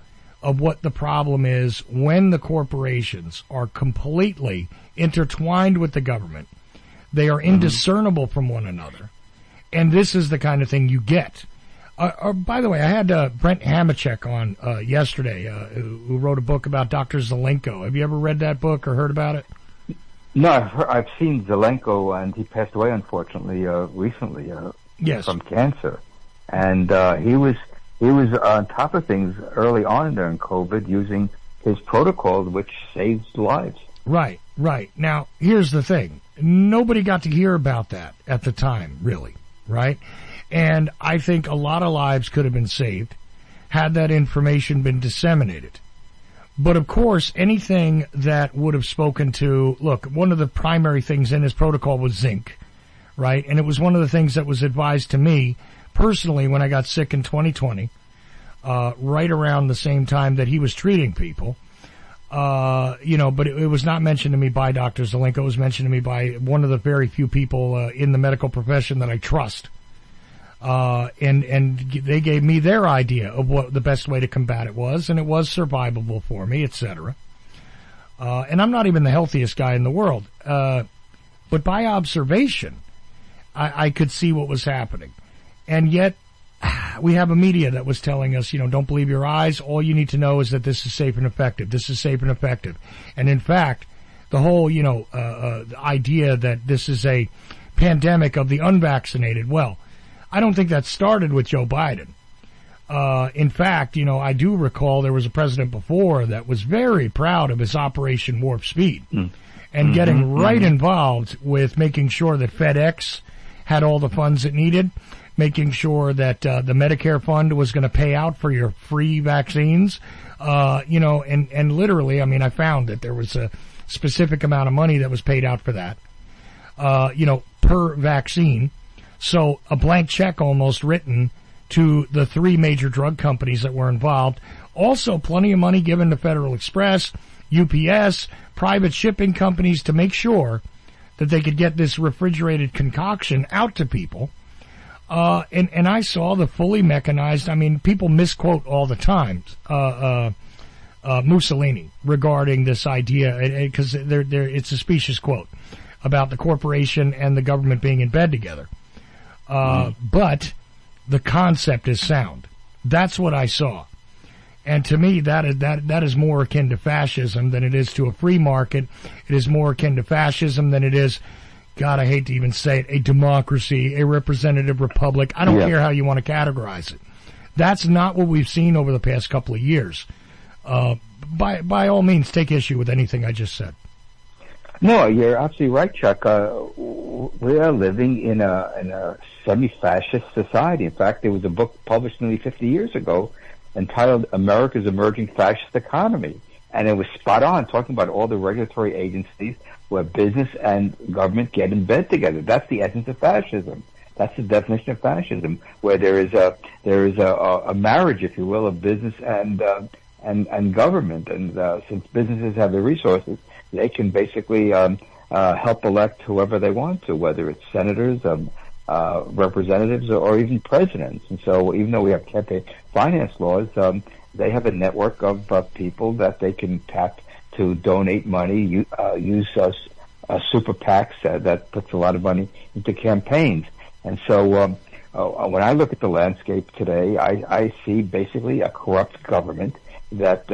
of what the problem is when the corporations are completely intertwined with the government. They are indiscernible from one another. And this is the kind of thing you get. By the way, I had Brent Hamachek on yesterday, who wrote a book about Dr. Zelenko. Have you ever read that book or heard about it? No, I've seen Zelenko, and he passed away, unfortunately, recently yes. from cancer. And he was on top of things early on during COVID, using his protocol, which saves lives. Right. Now, here's the thing. Nobody got to hear about that at the time, really, right? And I think a lot of lives could have been saved had that information been disseminated. But, of course, anything that would have spoken to, look, one of the primary things in his protocol was zinc, right? And it was one of the things that was advised to me personally when I got sick in 2020, right around the same time that he was treating people. But it was not mentioned to me by Dr. Zelenko. It was mentioned to me by one of the very few people in the medical profession that I trust. And they gave me their idea of what the best way to combat it was, and it was survivable for me, etc. And I'm not even the healthiest guy in the world. But by observation, I could see what was happening. And yet, we have a media that was telling us, don't believe your eyes. All you need to know is that this is safe and effective. This is safe and effective. And in fact, the whole, idea that this is a pandemic of the unvaccinated, well, I don't think that started with Joe Biden. In fact, I do recall there was a president before that was very proud of his Operation Warp Speed and getting right involved with making sure that FedEx had all the funds it needed, making sure that the Medicare fund was going to pay out for your free vaccines, and literally, I mean, I found that there was a specific amount of money that was paid out for that. per vaccine. So a blank check almost written to the 3 major drug companies that were involved. Also plenty of money given to Federal Express, UPS, private shipping companies to make sure that they could get this refrigerated concoction out to people. And I saw the fully mechanized, I mean, people misquote all the time, Mussolini regarding this idea, because it's a specious quote about the corporation and the government being in bed together. But the concept is sound. That's what I saw. And to me, that is more akin to fascism than it is to a free market. It is more akin to fascism than it is, God, I hate to even say it, a democracy, a representative republic. I don't care how you want to categorize it. That's not what we've seen over the past couple of years. By all means, take issue with anything I just said. No, you're absolutely right, Chuck. We are living in a semi-fascist society. In fact, there was a book published nearly 50 years ago entitled America's Emerging Fascist Economy. And it was spot on, talking about all the regulatory agencies where business and government get in bed together. That's the essence of fascism. That's the definition of fascism, where there is a marriage, if you will, of business and government. And since businesses have the resources, they can basically help elect whoever they want to, whether it's senators, representatives, or even presidents. And so even though we have campaign finance laws, they have a network of people that they can tap to donate money, use super PACs that puts a lot of money into campaigns. And so when I look at the landscape today, I see basically a corrupt government that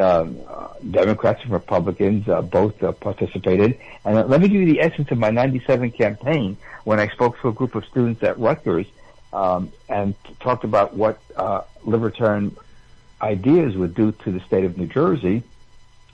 Democrats and Republicans both participated. And let me give you the essence of my 97 campaign when I spoke to a group of students at Rutgers and talked about what libertarian ideas would do to the state of New Jersey.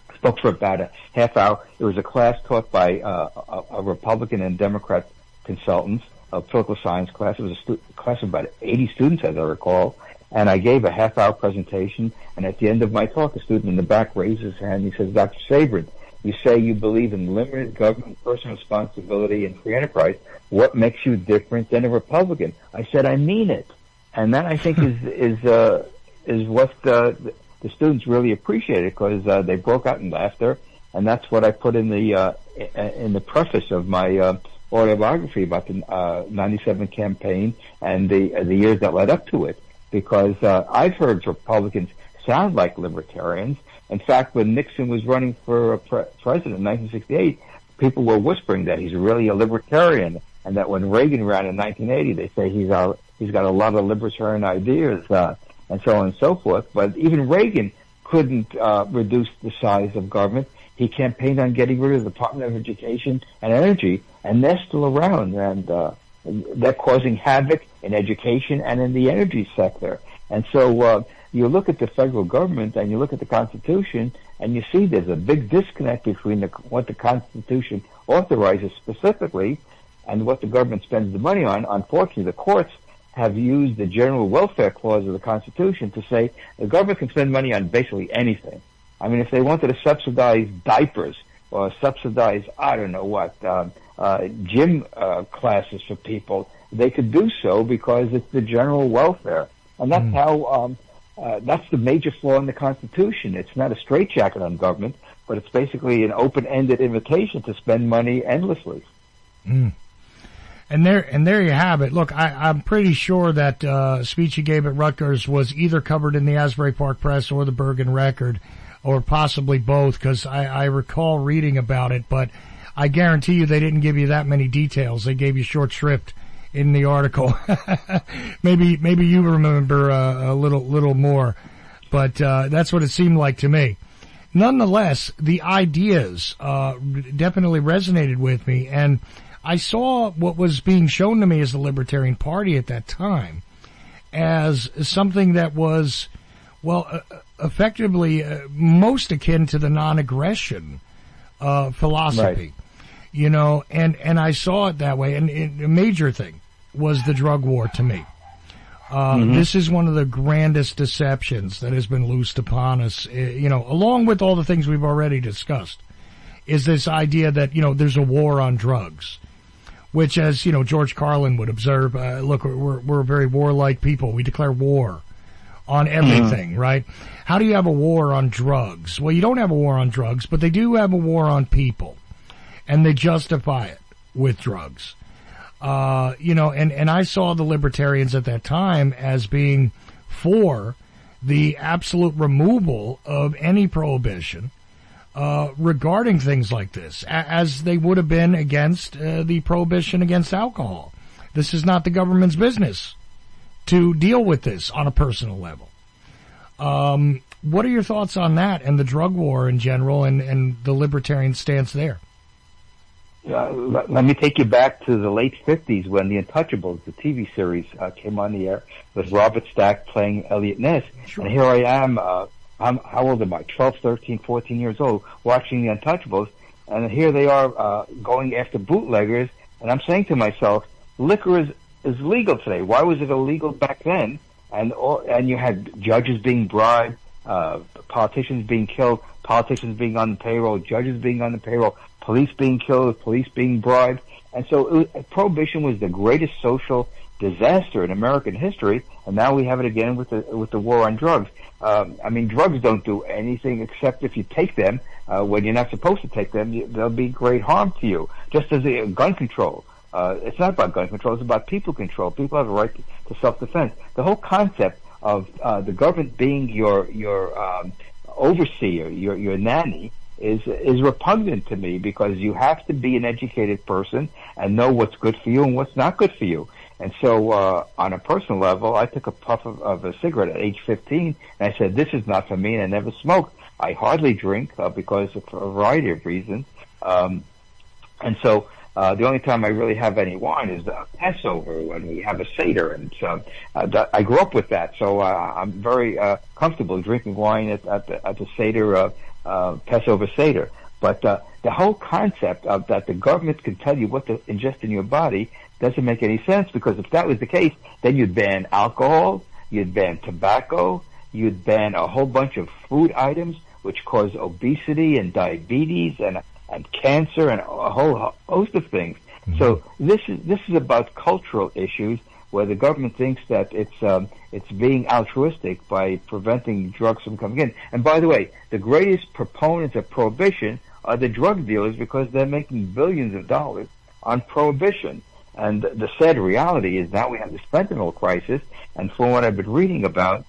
I spoke for about a half hour. It was a class taught by a Republican and Democrat consultants, a political science class. It was a class of about 80 students, as I recall. And I gave a half-hour presentation, and at the end of my talk, a student in the back raised his hand. He says, Dr. Sabrin, you say you believe in limited government, personal responsibility, and free enterprise. What makes you different than a Republican? I said, I mean it. And that, I think, is what the students really appreciated, because they broke out in laughter, and that's what I put in the preface of my autobiography about the 97 campaign and the years that led up to it. Because I've heard Republicans sound like libertarians. In fact, when Nixon was running for president in 1968, people were whispering that he's really a libertarian, and that when Reagan ran in 1980, they say he's got a lot of libertarian ideas, and so on and so forth. But even Reagan couldn't reduce the size of government. He campaigned on getting rid of the Department of Education and Energy, and they're still around, and they're causing havoc in education and in the energy sector. And so you look at the federal government and you look at the Constitution, and you see there's a big disconnect between what the Constitution authorizes specifically and what the government spends the money on. Unfortunately, the courts have used the general welfare clause of the Constitution to say the government can spend money on basically anything. I mean, if they wanted to subsidize diapers or subsidize, I don't know what, gym classes for people, they could do so because it's the general welfare. And that's how, that's the major flaw in the Constitution. It's not a straitjacket on government, but it's basically an open-ended invitation to spend money endlessly. And there you have it. Look, I'm pretty sure that speech you gave at Rutgers was either covered in the Asbury Park Press or the Bergen Record, or possibly both, because I recall reading about it, but I guarantee you they didn't give you that many details. They gave you short shrift in the article. maybe you remember a little more, but that's what it seemed like to me. Nonetheless, the ideas definitely resonated with me, and I saw what was being shown to me as the Libertarian Party at that time as something that was, well, effectively most akin to the non-aggression philosophy. Right. You know, and I saw it that way. And a major thing was the drug war to me. This is one of the grandest deceptions that has been loosed upon us, you know, along with all the things we've already discussed, is this idea that, you know, there's a war on drugs. which, as you know, George Carlin would observe, look, we're a very warlike people. We declare war on everything, right? How do you have a war on drugs? Well, you don't have a war on drugs, but they do have a war on people, and they justify it with drugs. You know, and I saw the libertarians at that time as being for the absolute removal of any prohibition regarding things like this, as they would have been against the prohibition against alcohol. This is not the government's business to deal with this on a personal level. What are your thoughts on that and the drug war in general and the libertarian stance there? Let me take you back to the late 50s when The Untouchables, the TV series, came on the air with Robert Stack playing Elliot Ness. Sure. And here I am, how old am I? 12, 13, 14 years old, watching The Untouchables. And here they are going after bootleggers. And I'm saying to myself, liquor is legal today. Why was it illegal back then? And you had judges being bribed, politicians being killed, politicians being on the payroll, judges being on the payroll, police being killed, police being bribed. And so prohibition was the greatest social disaster in American history, and now we have it again with the war on drugs. I mean, drugs don't do anything except if you take them when you're not supposed to take them, they'll be great harm to you. Just as gun control. It's not about gun control, it's about people control. People have a right to self-defense. The whole concept of the government being your overseer, your nanny, is repugnant to me, because you have to be an educated person and know what's good for you and what's not good for you. And so, on a personal level, I took a puff of a cigarette at age 15, and I said, this is not for me, and I never smoked. I hardly drink because of a variety of reasons. And so, the only time I really have any wine is Passover, when we have a Seder, and so I grew up with that. So I'm very comfortable drinking wine at the Seder, Passover Seder. But the whole concept of that the government can tell you what to ingest in your body doesn't make any sense, because if that was the case, then you'd ban alcohol, you'd ban tobacco, you'd ban a whole bunch of food items which cause obesity and diabetes and cancer and a whole host of things. Mm-hmm. So this is about cultural issues where the government thinks that it's being altruistic by preventing drugs from coming in. And by the way, the greatest proponents of prohibition are the drug dealers, because they're making billions of dollars on prohibition. And the sad reality is now we have this fentanyl crisis, and from what I've been reading about,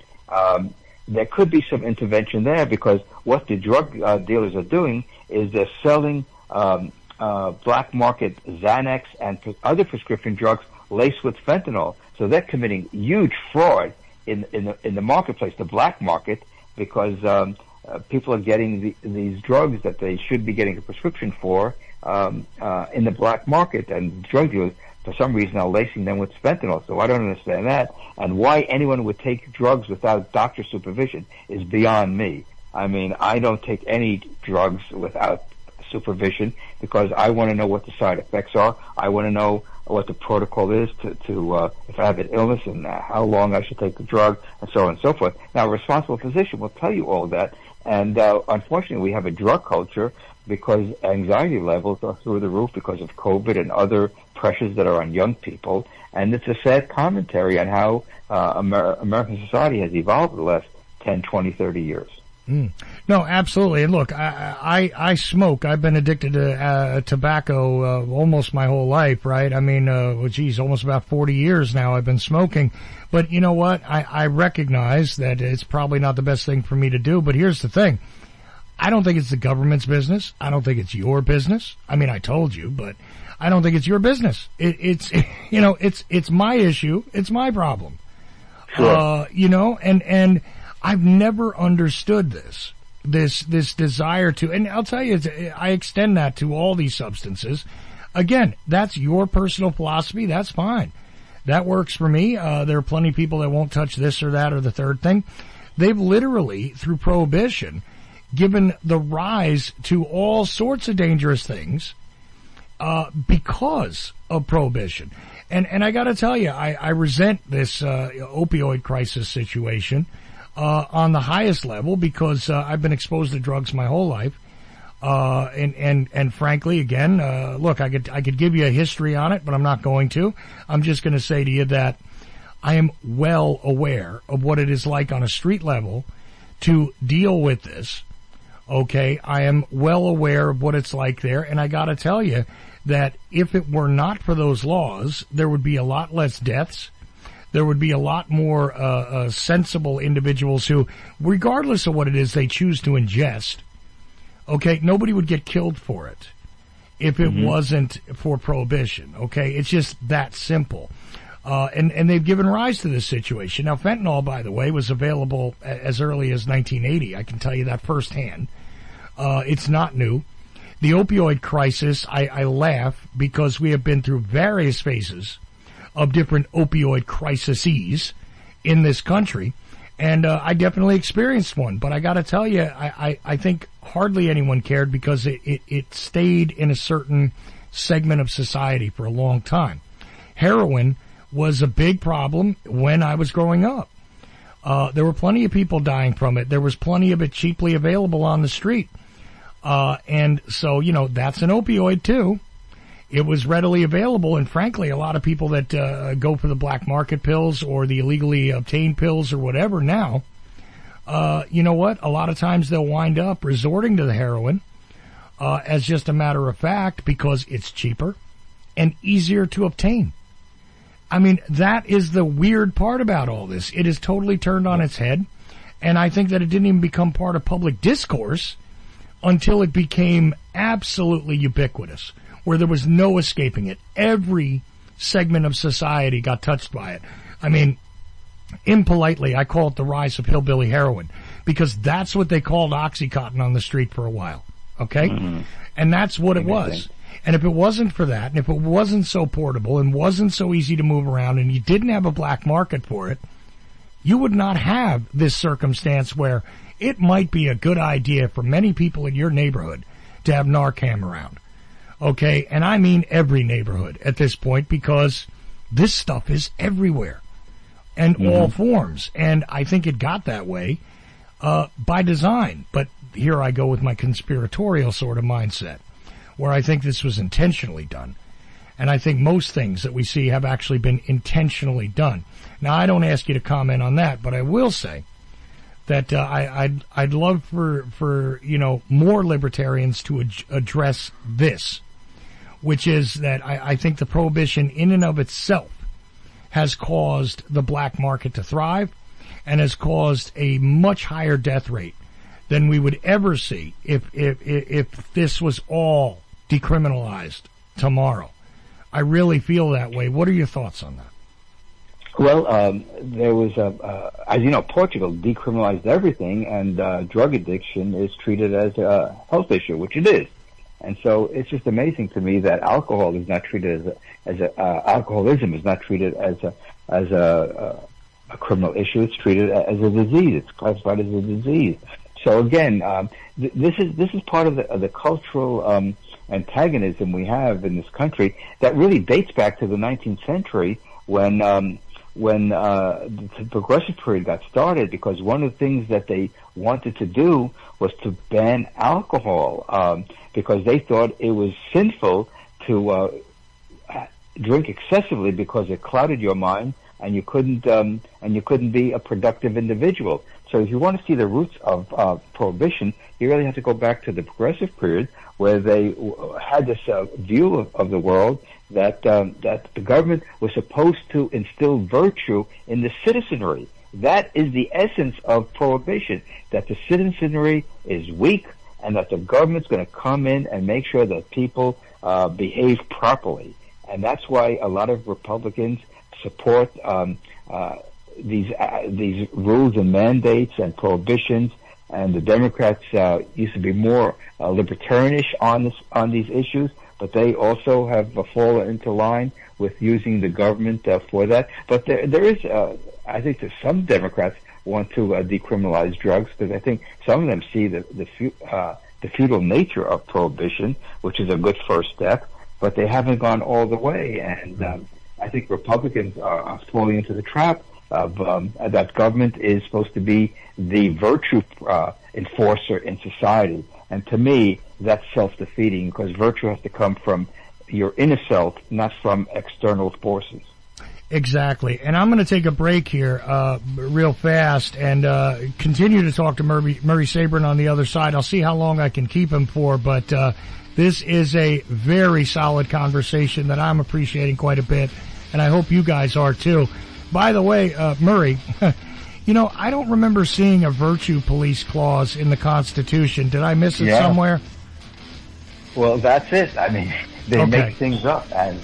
there could be some intervention there, because what the drug dealers are doing is they're selling black market Xanax and other prescription drugs laced with fentanyl. So they're committing huge fraud in the marketplace, the black market, because people are getting these drugs that they should be getting a prescription for in the black market, and drug dealers, for some reason, are lacing them with fentanyl. So I don't understand that. And why anyone would take drugs without doctor supervision is beyond me. I mean, I don't take any drugs without supervision, because I want to know what the side effects are. I want to know what the protocol is to if I have an illness, and how long I should take the drug, and so on and so forth. Now, a responsible physician will tell you all that. And unfortunately, we have a drug culture because anxiety levels are through the roof because of COVID and other pressures that are on young people. And it's a sad commentary on how American society has evolved in the last 10, 20, 30 years. Mm. No, absolutely. And look, I smoke. I've been addicted to tobacco almost my whole life, right? I mean, almost about 40 years now I've been smoking. But you know what? I recognize that it's probably not the best thing for me to do. But here's the thing. I don't think it's the government's business. I don't think it's your business. I mean, I told you, but I don't think it's your business. It's my issue. It's my problem. Sure. And I've never understood this desire to, and I'll tell you, I extend that to all these substances. Again, that's your personal philosophy. That's fine. That works for me. There are plenty of people that won't touch this or that or the third thing. They've literally, through prohibition, given the rise to all sorts of dangerous things because of prohibition. And I got to tell you, I resent this opioid crisis situation on the highest level, because I've been exposed to drugs my whole life. And frankly, again, look, I could give you a history on it, but I'm not going to. I'm just going to say to you that I am well aware of what it is like on a street level to deal with this. Okay, I am well aware of what it's like there, and I got to tell you that if it were not for those laws, there would be a lot less deaths. There would be a lot more sensible individuals who, regardless of what it is they choose to ingest, okay, nobody would get killed for it if it wasn't for prohibition. Okay, it's just that simple. And they've given rise to this situation. Now, fentanyl, by the way, was available as early as 1980. I can tell you that firsthand. It's not new. The opioid crisis, I laugh because we have been through various phases of different opioid crises in this country. And I definitely experienced one. But I got to tell you, I think hardly anyone cared because it stayed in a certain segment of society for a long time. Heroin was a big problem when I was growing up. There were plenty of people dying from it. There was plenty of it cheaply available on the street. And so, that's an opioid too. It was readily available, and frankly, a lot of people that go for the black market pills or the illegally obtained pills or whatever now, you know what? A lot of times they'll wind up resorting to the heroin as just a matter of fact because it's cheaper and easier to obtain. I mean, that is the weird part about all this. It is totally turned on its head, and I think that it didn't even become part of public discourse until it became absolutely ubiquitous, where there was no escaping it. Every segment of society got touched by it. I mean, impolitely, I call it the rise of hillbilly heroin, because that's what they called Oxycontin on the street for a while, okay? And that's what it was. And if it wasn't for that, and if it wasn't so portable and wasn't so easy to move around, and you didn't have a black market for it, you would not have this circumstance where it might be a good idea for many people in your neighborhood to have Narcan around. Okay, and I mean every neighborhood at this point, because this stuff is everywhere and all forms. And I think it got that way by design. But here I go with my conspiratorial sort of mindset, where I think this was intentionally done. And I think most things that we see have actually been intentionally done. Now, I don't ask you to comment on that, but I will say that I'd love for more libertarians to address this, which is that I think the prohibition in and of itself has caused the black market to thrive and has caused a much higher death rate than we would ever see if this was all decriminalized tomorrow. I really feel that way. What are your thoughts on that? Well, there was as you know, Portugal decriminalized everything, and drug addiction is treated as a health issue, which it is. And so it's just amazing to me that alcohol is not treated alcoholism is not treated as a criminal issue. It's treated as a disease. It's classified as a disease. So again, this is part of the cultural antagonism we have in this country that really dates back to the 19th century when the progressive period got started, because one of the things that they wanted to do was to ban alcohol, because they thought it was sinful to drink excessively because it clouded your mind and you couldn't be a productive individual. So if you want to see the roots of prohibition, you really have to go back to the progressive period, where they had this view of the world that the government was supposed to instill virtue in the citizenry. That is the essence of prohibition, that the citizenry is weak and that the government's going to come in and make sure that people behave properly. And that's why a lot of Republicans support these rules and mandates and prohibitions, and the Democrats used to be more libertarianish on these issues, but they also have fallen into line with using the government for that. But there is, I think that some Democrats want to decriminalize drugs, because I think some of them see the futile nature of prohibition, which is a good first step, but they haven't gone all the way. And I think Republicans are falling into the trap of that government is supposed to be the virtue enforcer in society, And to me, that's self-defeating, because virtue has to come from your inner self, not from external forces. Exactly. And I'm going to take a break here real fast and continue to talk to Murray Sabrin on the other side. I'll see how long I can keep him for, but this is a very solid conversation that I'm appreciating quite a bit, and I hope you guys are too. By the way, Murray, I don't remember seeing a virtue police clause in the Constitution. Did I miss it somewhere? Well, that's it. I mean, they make things up, and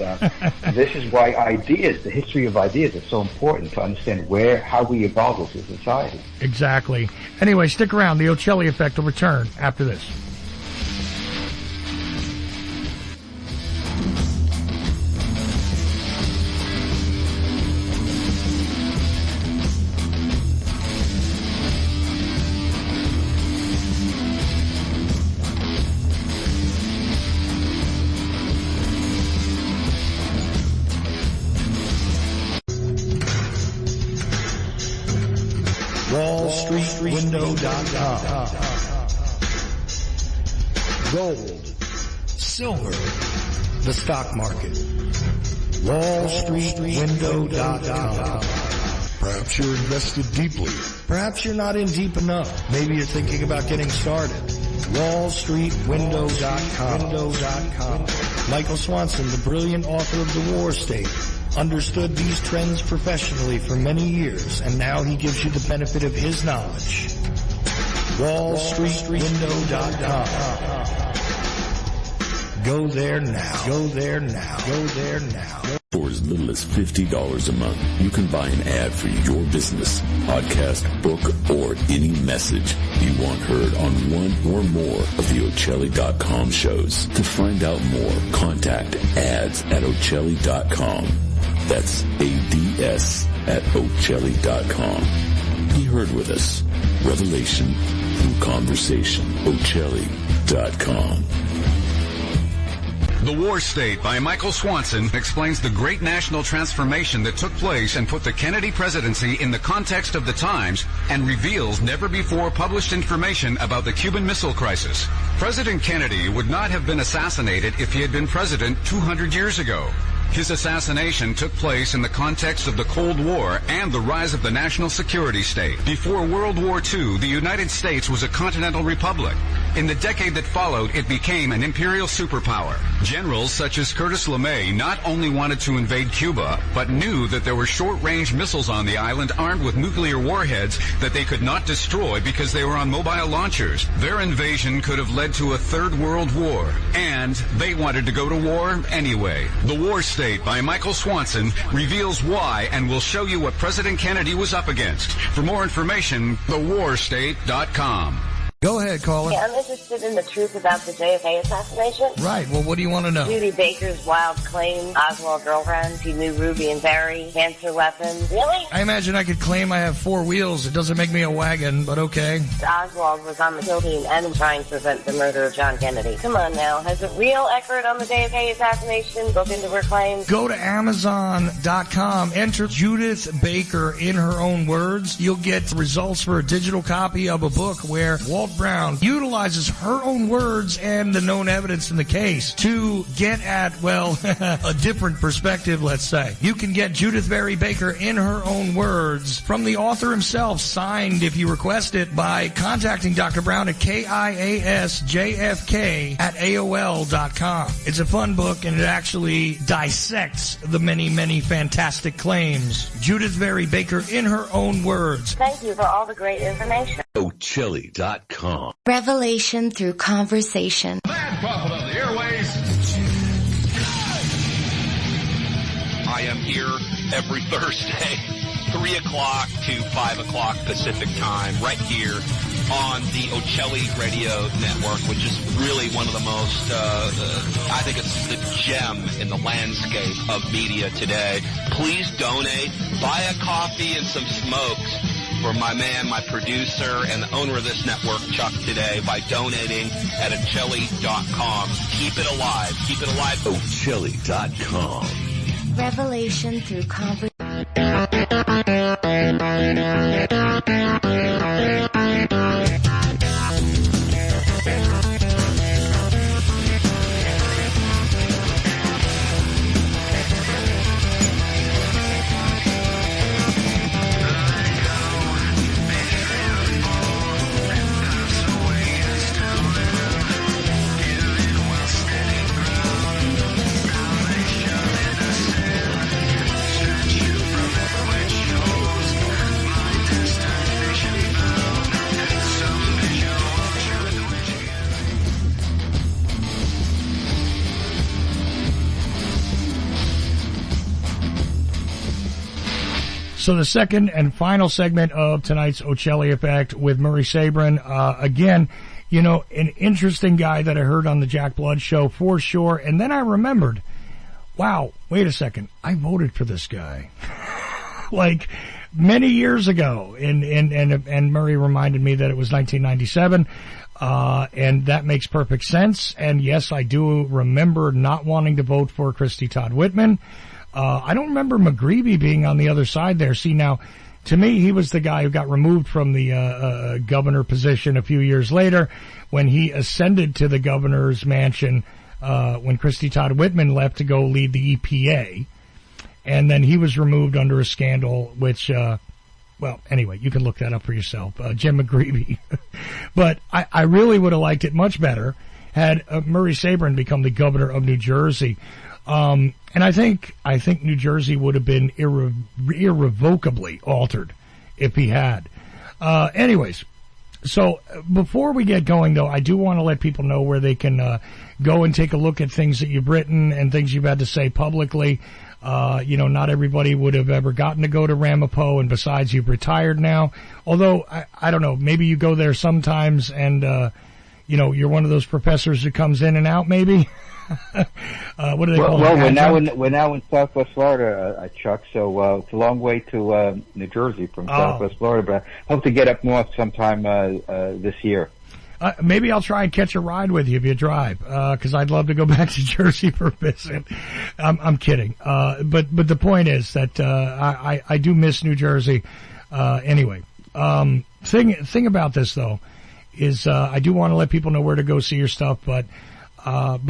this is why the history of ideas is so important to understand how we evolve as a society. Exactly. Anyway, stick around. The Ochelli Effect will return after this. WallStreetWindow.com. Gold, silver, the stock market. WallStreetWindow.com. Perhaps you're invested deeply. Perhaps you're not in deep enough. Maybe you're thinking about getting started. WallStreetWindow.com. Michael Swanson, the brilliant author of The War State, understood these trends professionally for many years, and now he gives you the benefit of his knowledge. WallStreetWindow.com. Go there now. Go there now. Go there now. For as little as $50 a month, you can buy an ad for your business, podcast, book, or any message you want heard on one or more of the Ochelli.com shows. To find out more, contact ads@Ochelli.com. That's ADS@Ochelli.com. Be heard with us. Revelation through conversation. Ochelli.com. The War State by Michael Swanson explains the great national transformation that took place and put the Kennedy presidency in the context of the times, and reveals never-before published information about the Cuban Missile Crisis. President Kennedy would not have been assassinated if he had been president 200 years ago. His assassination took place in the context of the Cold War and the rise of the national security state. Before World War II, the United States was a continental republic. In the decade that followed, it became an imperial superpower. Generals such as Curtis LeMay not only wanted to invade Cuba, but knew that there were short-range missiles on the island armed with nuclear warheads that they could not destroy because they were on mobile launchers. Their invasion could have led to a third world war, and they wanted to go to war anyway. The War State by Michael Swanson reveals why and will show you what President Kennedy was up against. For more information, thewarstate.com. Go ahead, caller. Yeah, I'm interested in the truth about the JFK assassination. Right. Well, what do you want to know? Judy Baker's wild claim, Oswald girlfriend, she knew Ruby and Barry, cancer weapons. Really? I imagine I could claim I have 4 wheels. It doesn't make me a wagon, but okay. Oswald was on the kill team and trying to prevent the murder of John Kennedy. Come on now. Has a real expert on the JFK assassination looked into her claims? Go to Amazon.com, enter Judith Baker in her own words. You'll get results for a digital copy of a book where Walt Brown utilizes her own words and the known evidence in the case to get at, well, a different perspective, let's say. You can get Judith Barry Baker in her own words from the author himself, signed if you request it by contacting Dr. Brown at KIASJFK@AOL.com. It's a fun book, and it actually dissects the many, many fantastic claims. Judith Barry Baker in her own words. Thank you for all the great information. Ochelli.com. Revelation through conversation. Bad prophet of the airways. I am here every Thursday, 3 o'clock to 5 o'clock Pacific time, right here on the Ochelli Radio Network, which is really one of the most, I think it's the gem in the landscape of media today. Please donate, buy a coffee and some smokes for my man, my producer, and the owner of this network, Chuck, today by donating at Ochelli.com. Keep it alive. Keep it alive. Ochelli.com. Revelation through conversation. So the second and final segment of tonight's Ochelli Effect with Murray Sabrin. Again, you know, an interesting guy that I heard on the Jack Blood show for sure. And then I remembered, wow, wait a second. I voted for this guy. Like many years ago. And Murray reminded me that it was 1997. And that makes perfect sense. And yes, I do remember not wanting to vote for Christy Todd Whitman. I don't remember McGreevey being on the other side there. See, now, to me, he was the guy who got removed from the governor position a few years later when he ascended to the governor's mansion when Christy Todd Whitman left to go lead the EPA. And then he was removed under a scandal, which, well, anyway, you can look that up for yourself, Jim McGreevey. But I really would have liked it much better had Murray Sabrin become the governor of New Jersey. And I think New Jersey would have been irrevocably altered if he had. Anyways, so before we get going, though, I do want to let people know where they can go and take a look at things that you've written and things you've had to say publicly. You know, not everybody would have ever gotten to go to Ramapo, and besides, you've retired now. Although, I don't know, maybe you go there sometimes and, you know, you're one of those professors who comes in and out, maybe? What do they call it? Well, we're now in Southwest Florida, Chuck. So it's a long way to New Jersey from Southwest Florida. But I hope to get up north sometime this year. Maybe I'll try and catch a ride with you if you drive, because I'd love to go back to Jersey for a visit. I'm kidding. But the point is that I do miss New Jersey. Anyway, thing about this though is I do want to let people know where to go see your stuff, but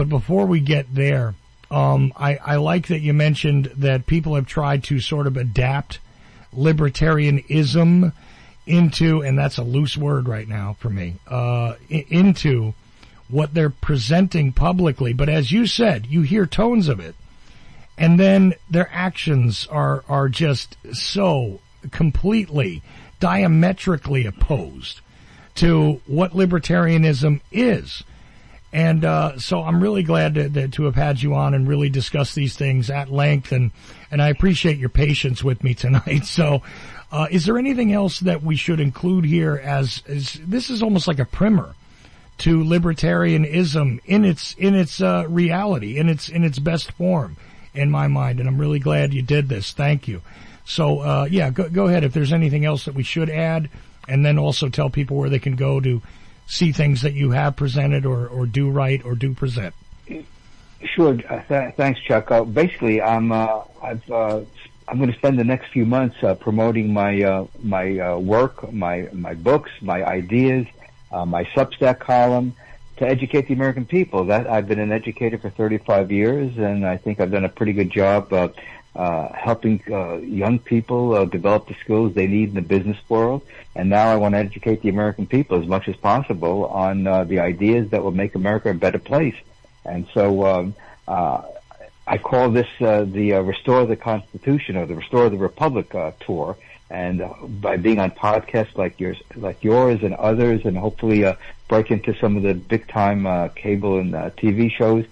before we get there, I like that you mentioned that people have tried to sort of adapt libertarianism into, and that's a loose word right now for me, into what they're presenting publicly. But as you said, you hear tones of it, and then their actions are just so completely diametrically opposed to what libertarianism is. And so I'm really glad to have had you on and really discuss these things at length, and I appreciate your patience with me tonight. So is there anything else that we should include here as this is almost like a primer to libertarianism in its reality, in its best form, in my mind, and I'm really glad you did this. Thank you. So yeah, go ahead if there's anything else that we should add, and then also tell people where they can go to see things that you have presented or do write or do present. Sure. Thanks, Chuck. Basically, I'm going to spend the next few months promoting my work, my books, my ideas, my SUBSTACK column to educate the American people. That I've been an educator for 35 years, and I think I've done a pretty good job of helping young people develop the skills they need in the business world. And now I want to educate the American people as much as possible on the ideas that will make America a better place. And so I call this the Restore the Constitution or the Restore the Republic tour. And by being on podcasts like yours and others, and hopefully break into some of the big-time cable and TV shows,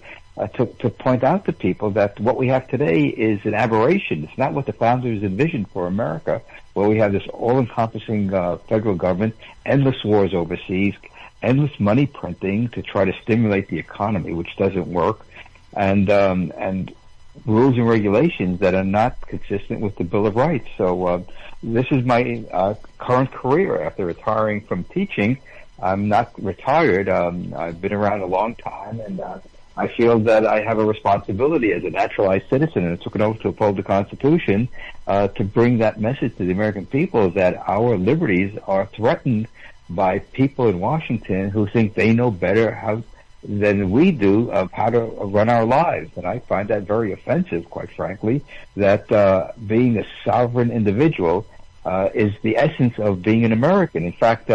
to point out to people that what we have today is an aberration. It's not what the founders envisioned for America, where we have this all-encompassing federal government, endless wars overseas, endless money printing to try to stimulate the economy, which doesn't work, and rules and regulations that are not consistent with the Bill of Rights. So this is my current career after retiring from teaching. I'm not retired. I've been around a long time, and I feel that I have a responsibility as a naturalized citizen, and it took an oath to uphold the Constitution to bring that message to the American people that our liberties are threatened by people in Washington who think they know better than we do of how to run our lives. And I find that very offensive, quite frankly, that being a sovereign individual is the essence of being an American. In fact,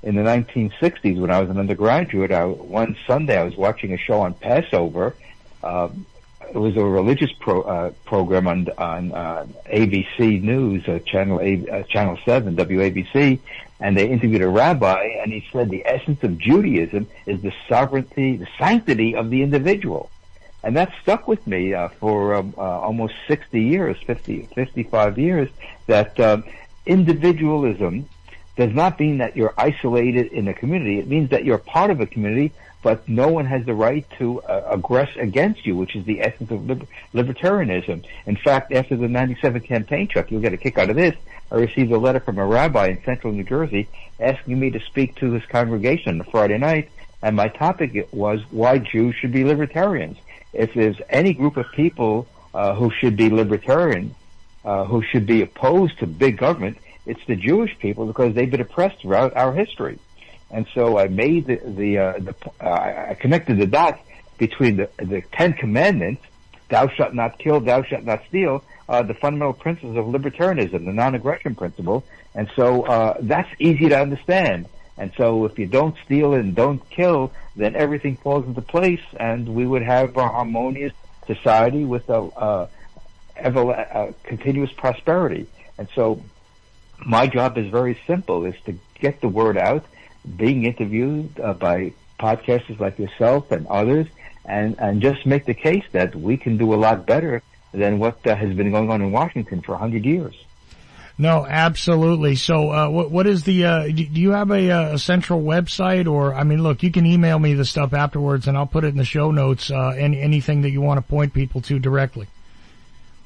in the 1960s, when I was an undergraduate, one Sunday I was watching a show on Passover. It was a religious program on ABC News, Channel 7, WABC, and they interviewed a rabbi, and he said the essence of Judaism is the sovereignty, the sanctity of the individual. And that stuck with me for almost 60 years, 55 years, that individualism does not mean that you're isolated in a community. It means that you're part of a community, but no one has the right to aggress against you, which is the essence of libertarianism. In fact, after the 97 campaign, Chuck, you'll get a kick out of this, I received a letter from a rabbi in central New Jersey asking me to speak to his congregation on a Friday night, and my topic was why Jews should be libertarians. If there's any group of people who should be libertarian, who should be opposed to big government, it's the Jewish people, because they've been oppressed throughout our history. And so I made I connected the dots between the Ten Commandments, thou shalt not kill, thou shalt not steal, the fundamental principles of libertarianism, the non-aggression principle. And so that's easy to understand. And so if you don't steal and don't kill, then everything falls into place, and we would have a harmonious society with continuous prosperity. And so my job is very simple, is to get the word out, being interviewed by podcasters like yourself and others, and just make the case that we can do a lot better than what has been going on in Washington for 100 years. No, absolutely. So, what is the, do you have a central website? Or, I mean, look, you can email me the stuff afterwards and I'll put it in the show notes, anything that you want to point people to directly.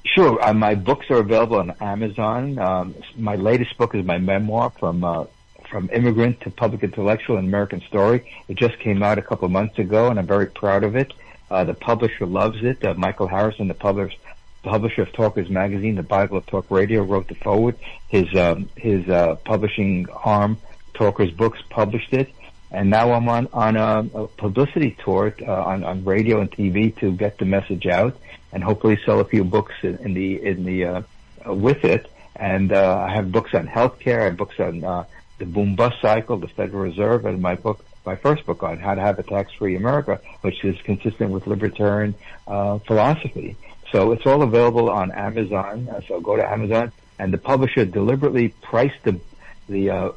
Sure. My books are available on Amazon. My latest book is my memoir, From Immigrant to Public Intellectual, An American Story. It just came out a couple of months ago, and I'm very proud of it. The publisher loves it. Michael Harrison, the publisher of Talkers Magazine, the Bible of Talk Radio, wrote the forward. His publishing arm, Talkers Books, published it. And now I'm on a publicity tour on radio and TV to get the message out, and hopefully sell a few books in the with it. And I have books on healthcare. I have books on the boom-bust cycle, the Federal Reserve, and my first book on how to have a tax-free America, which is consistent with libertarian philosophy. So it's all available on Amazon. So go to Amazon, and the publisher deliberately priced the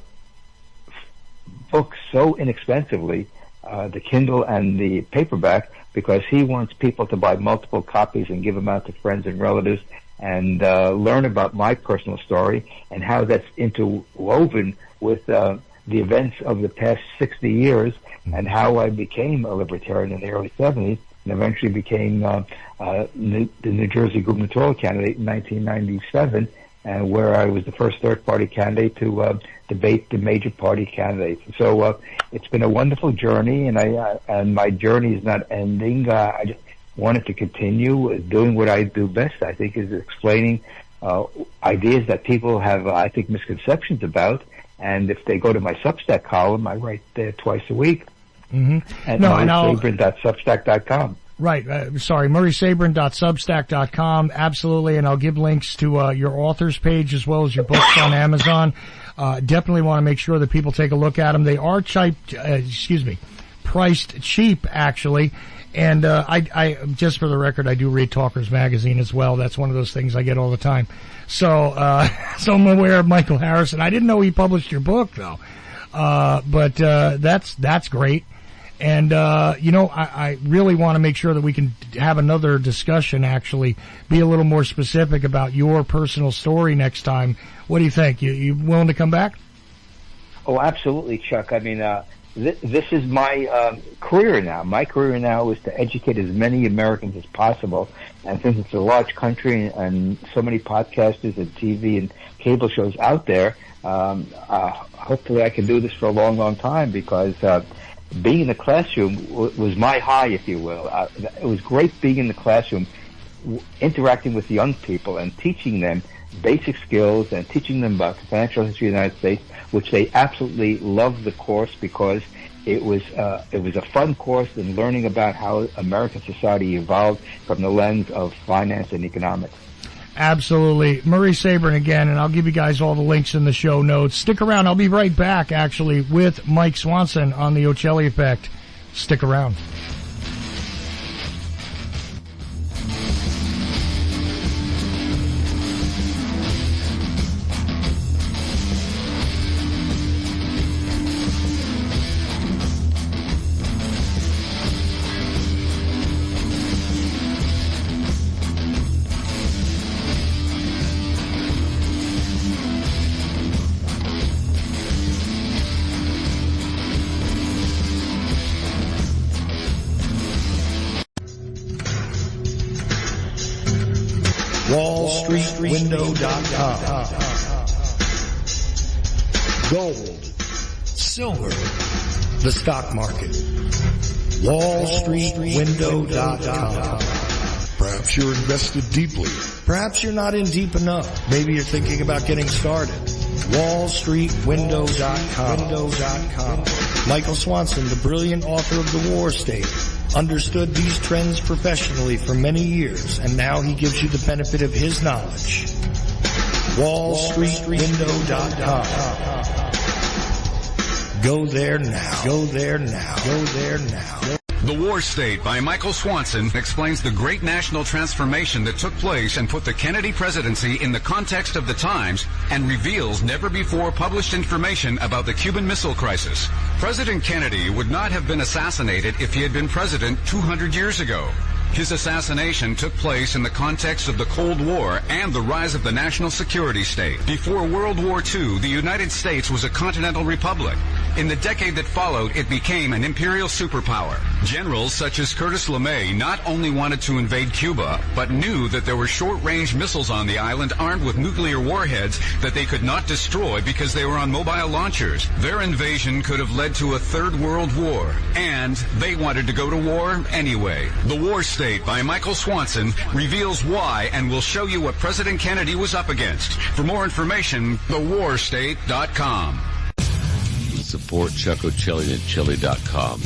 book so inexpensively, the Kindle and the paperback, because he wants people to buy multiple copies and give them out to friends and relatives, and learn about my personal story and how that's interwoven with the events of the past 60 years, and how I became a libertarian in the early 70s and eventually became the New Jersey gubernatorial candidate in 1997, where I was the first third-party candidate to debate the major party candidates. So it's been a wonderful journey, and my journey is not ending. I just wanted to continue doing what I do best, I think, is explaining ideas that people have, I think, misconceptions about. And if they go to my Substack column, I write there twice a week at murraysabrin.substack.com. Right. murraysabrin.substack.com. Absolutely. And I'll give links to your author's page as well as your books on Amazon. Definitely want to make sure that people take a look at them. They are priced cheap, actually. And I just for the record, I do read Talkers Magazine as well. That's one of those things I get all the time. So I'm aware of Michael Harrison. I didn't know he published your book, though. But that's great. And I really want to make sure that we can have another discussion, actually, be a little more specific about your personal story next time. What do you think? You willing to come back? Oh, absolutely, Chuck. I mean, this is my career now. My career now is to educate as many Americans as possible. And since it's a large country and so many podcasters and TV and cable shows out there, hopefully I can do this for a long, long time, because being in the classroom was my high, if you will. It was great being in the classroom, interacting with young people and teaching them basic skills and teaching them about the financial history of the United States, which they absolutely loved the course, because it was a fun course in learning about how American society evolved from the lens of finance and economics. Absolutely. Murray Sabrin again, and I'll give you guys all the links in the show notes. Stick around. I'll be right back, actually, with Mike Swanson on the Ochelli Effect. Stick around. WallStreetWindow.com. Gold, silver, the stock market. WallStreetWindow.com. Perhaps you're invested deeply. Perhaps you're not in deep enough. Maybe you're thinking about getting started. WallStreetWindow.com. Michael Swanson, the brilliant author of The War State, understood these trends professionally for many years, and now he gives you the benefit of his knowledge. WallStreetWindow.com. Go there now. Go there now. Go there now. The War State by Michael Swanson explains the great national transformation that took place and put the Kennedy presidency in the context of the times and reveals never before published information about the Cuban Missile Crisis. President Kennedy would not have been assassinated if he had been president 200 years ago. His assassination took place in the context of the Cold War and the rise of the national security state. Before World War II, the United States was a continental republic. In the decade that followed, it became an imperial superpower. Generals such as Curtis LeMay not only wanted to invade Cuba, but knew that there were short-range missiles on the island armed with nuclear warheads that they could not destroy because they were on mobile launchers. Their invasion could have led to a third world war, and they wanted to go to war anyway. The War State by Michael Swanson reveals why and will show you what President Kennedy was up against. For more information, thewarstate.com. Support Chuck Ochelli at Ochelli.com.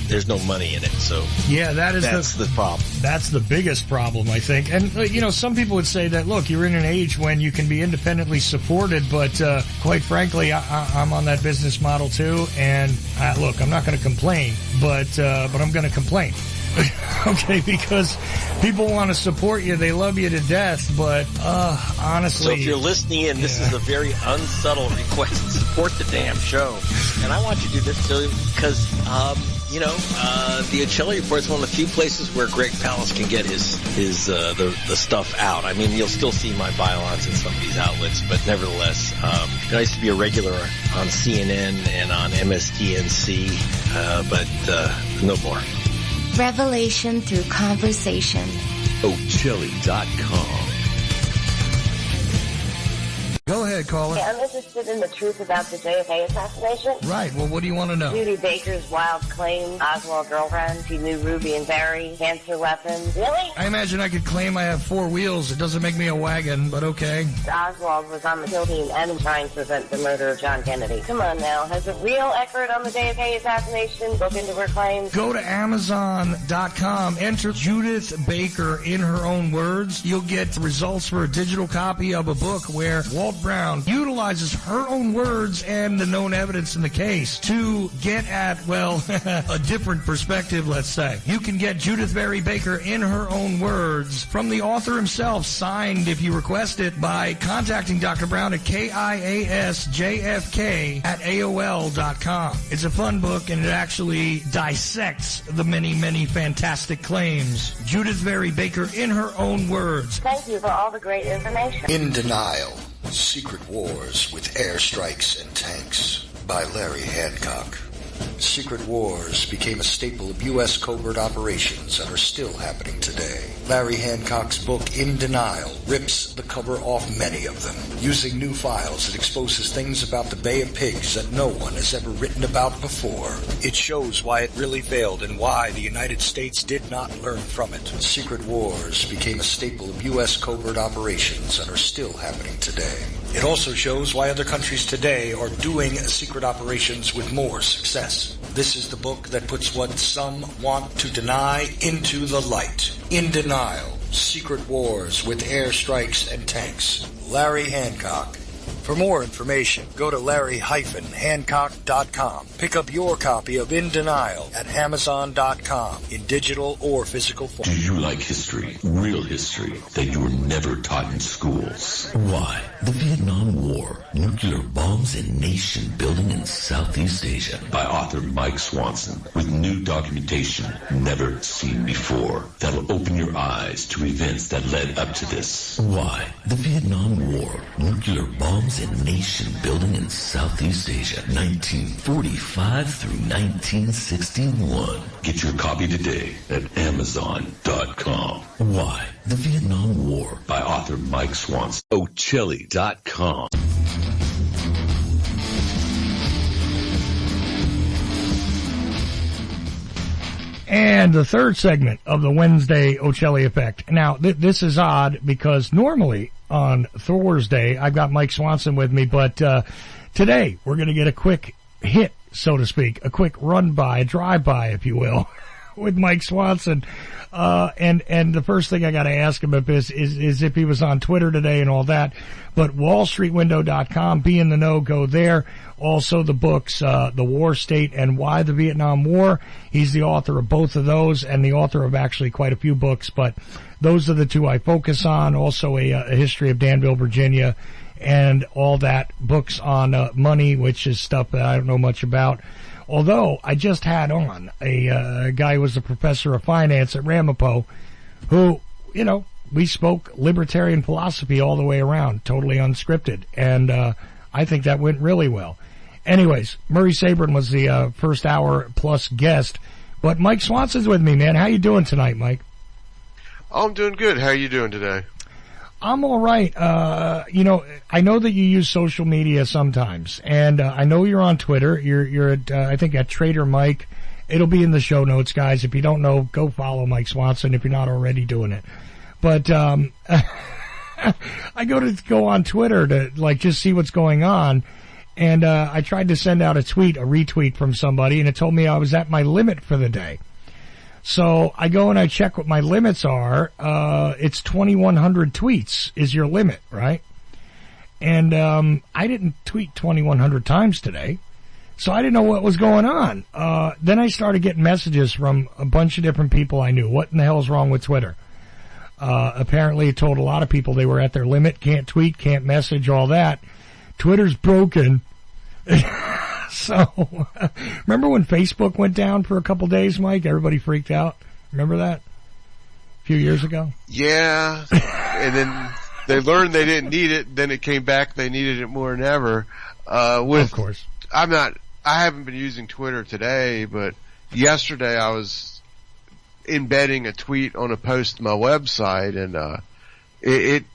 There's no money in it, so yeah, that's the problem. That's the biggest problem, I think. And, some people would say that, look, you're in an age when you can be independently supported, but quite frankly, I'm on that business model too, and look, I'm not going to complain, but I'm going to complain. Okay, because people want to support you, they love you to death, but honestly... So if you're listening in, this is a very unsubtle request to support the damn show. And I want you to do this too, because, the Ochelli Report is one of the few places where Greg Palast can get the stuff out. I mean, you'll still see my violence in some of these outlets, but nevertheless, I used to be a regular on CNN and on MSDNC, but no more. Revelation through conversation. Ochelli.com. Go ahead, caller. Okay, I'm interested in the truth about the JFK assassination. Right. Well, what do you want to know? Judy Baker's wild claim, Oswald girlfriend, she knew Ruby and Barry, cancer weapons. Really? I imagine I could claim I have 4 wheels. It doesn't make me a wagon, but okay. Oswald was on the kill team and trying to prevent the murder of John Kennedy. Come on now. Has a real expert on the JFK assassination looked into her claims? Go to Amazon.com. Enter Judith Baker in her own words. You'll get results for a digital copy of a book where Walt Brown utilizes her own words and the known evidence in the case to get at, well, a different perspective, let's say. You can get Judith Barry Baker in her own words from the author himself, signed if you request it, by contacting Dr. Brown at KIASJFK@AOL.com. It's a fun book, and it actually dissects the many, many fantastic claims. Judith Barry Baker in her own words. Thank you for all the great information. In Denial. Secret Wars with Airstrikes and Tanks by Larry Hancock. Secret wars became a staple of U.S. covert operations and are still happening today. Larry Hancock's book, In Denial, rips the cover off many of them. Using new files, it exposes things about the Bay of Pigs that no one has ever written about before. It shows why it really failed and why the United States did not learn from it. Secret wars became a staple of U.S. covert operations and are still happening today. It also shows why other countries today are doing secret operations with more success. This is the book that puts what some want to deny into the light. In Denial, Secret Wars with Airstrikes and Tanks. Larry Hancock. For more information, go to larry-hancock.com. Pick up your copy of In Denial at Amazon.com in digital or physical form. Do you like history? Real history that you were never taught in schools? Why? The Vietnam War, nuclear bombs and nation building in Southeast Asia, by author Mike Swanson, with new documentation never seen before that'll open your eyes to events that led up to this. Why? The Vietnam War, nuclear bombs leaders in nation building in Southeast Asia, 1945 through 1961. Get your copy today at Amazon.com. Why? The Vietnam War by author Mike Swanson. Ochelli.com. And the third segment of the Wednesday Ochelli Effect. Now, this is odd because normally on Thursday I've got Mike Swanson with me, but today we're going to get a quick hit, so to speak, a quick run-by, a drive-by, if you will, with Mike Swanson. And the first thing I got to ask him is if he was on Twitter today and all that. But WallStreetWindow.com, be in the know, go there. Also the books, The War State and Why the Vietnam War. He's the author of both of those and the author of actually quite a few books, but those are the two I focus on. Also a history of Danville, Virginia, and all that. Books on money, which is stuff that I don't know much about. Although I just had on a guy who was a professor of finance at Ramapo who, you know, we spoke libertarian philosophy all the way around, totally unscripted. And I think that went really well. Anyways, Murray Sabrin was the first hour plus guest. But Mike Swanson's with me, man. How you doing tonight, Mike? Oh, I'm doing good. How are you doing today? I'm all right. You know, I know that you use social media sometimes, and I know you're on Twitter. You're at, I think at Trader Mike. It'll be in the show notes, guys. If you don't know, go follow Mike Swanson if you're not already doing it. But I go on Twitter to like just see what's going on, and I tried to send out a retweet from somebody, and it told me I was at my limit for the day. So I go and I check what my limits are. It's 2,100 tweets is your limit, right? And I didn't tweet 2,100 times today, so I didn't know what was going on. Then I started getting messages from a bunch of different people I knew. What in the hell is wrong with Twitter? Apparently it told a lot of people they were at their limit, can't tweet, can't message, all that. Twitter's broken. So, remember when Facebook went down for a couple days, Mike? Everybody freaked out. Remember that? A few years ago? Yeah. And then they learned they didn't need it. Then it came back. They needed it more than ever. Of course. I haven't been using Twitter today, but yesterday I was embedding a tweet on a post to my website, and it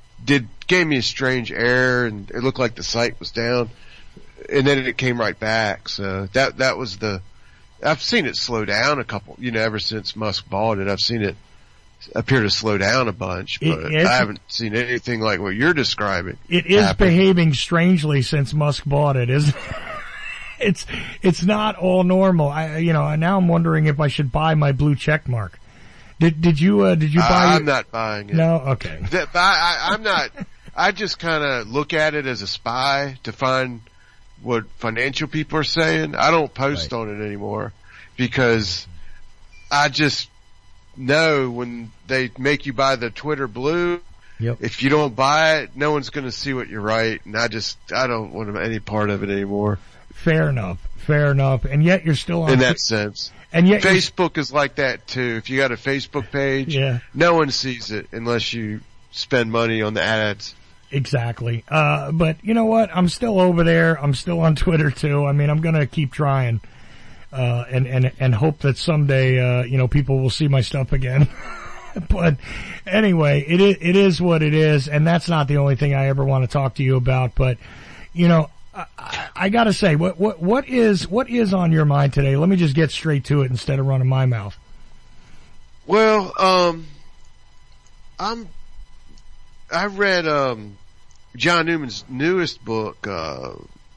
gave me a strange error, and it looked like the site was down. And then it came right back. So that was I've seen it slow down a couple, ever since Musk bought it. I've seen it appear to slow down a bunch, but I haven't seen anything like what you're describing. It is behaving strangely since Musk bought it, isn't it? It's not all normal. Now I'm wondering if I should buy my blue check mark. Did you buy I'm not buying it. No? Okay. I'm not, I just kind of look at it as a spy to find what financial people are saying. I don't post on it anymore because I just know when they make you buy the Twitter blue, if you don't buy it, no one's going to see what you write, and I don't want any part of it anymore. Fair enough. And yet you're still on in that sense. And yet Facebook is like that too. If you got a Facebook page, no one sees it unless you spend money on the ads. Exactly. But you know what? I'm still over there. I'm still on Twitter too. I mean, I'm going to keep trying, and hope that someday, people will see my stuff again. But anyway, it is what it is. And that's not the only thing I ever want to talk to you about. But, I gotta say, what is on your mind today? Let me just get straight to it instead of running my mouth. Well, I read, John Newman's newest book,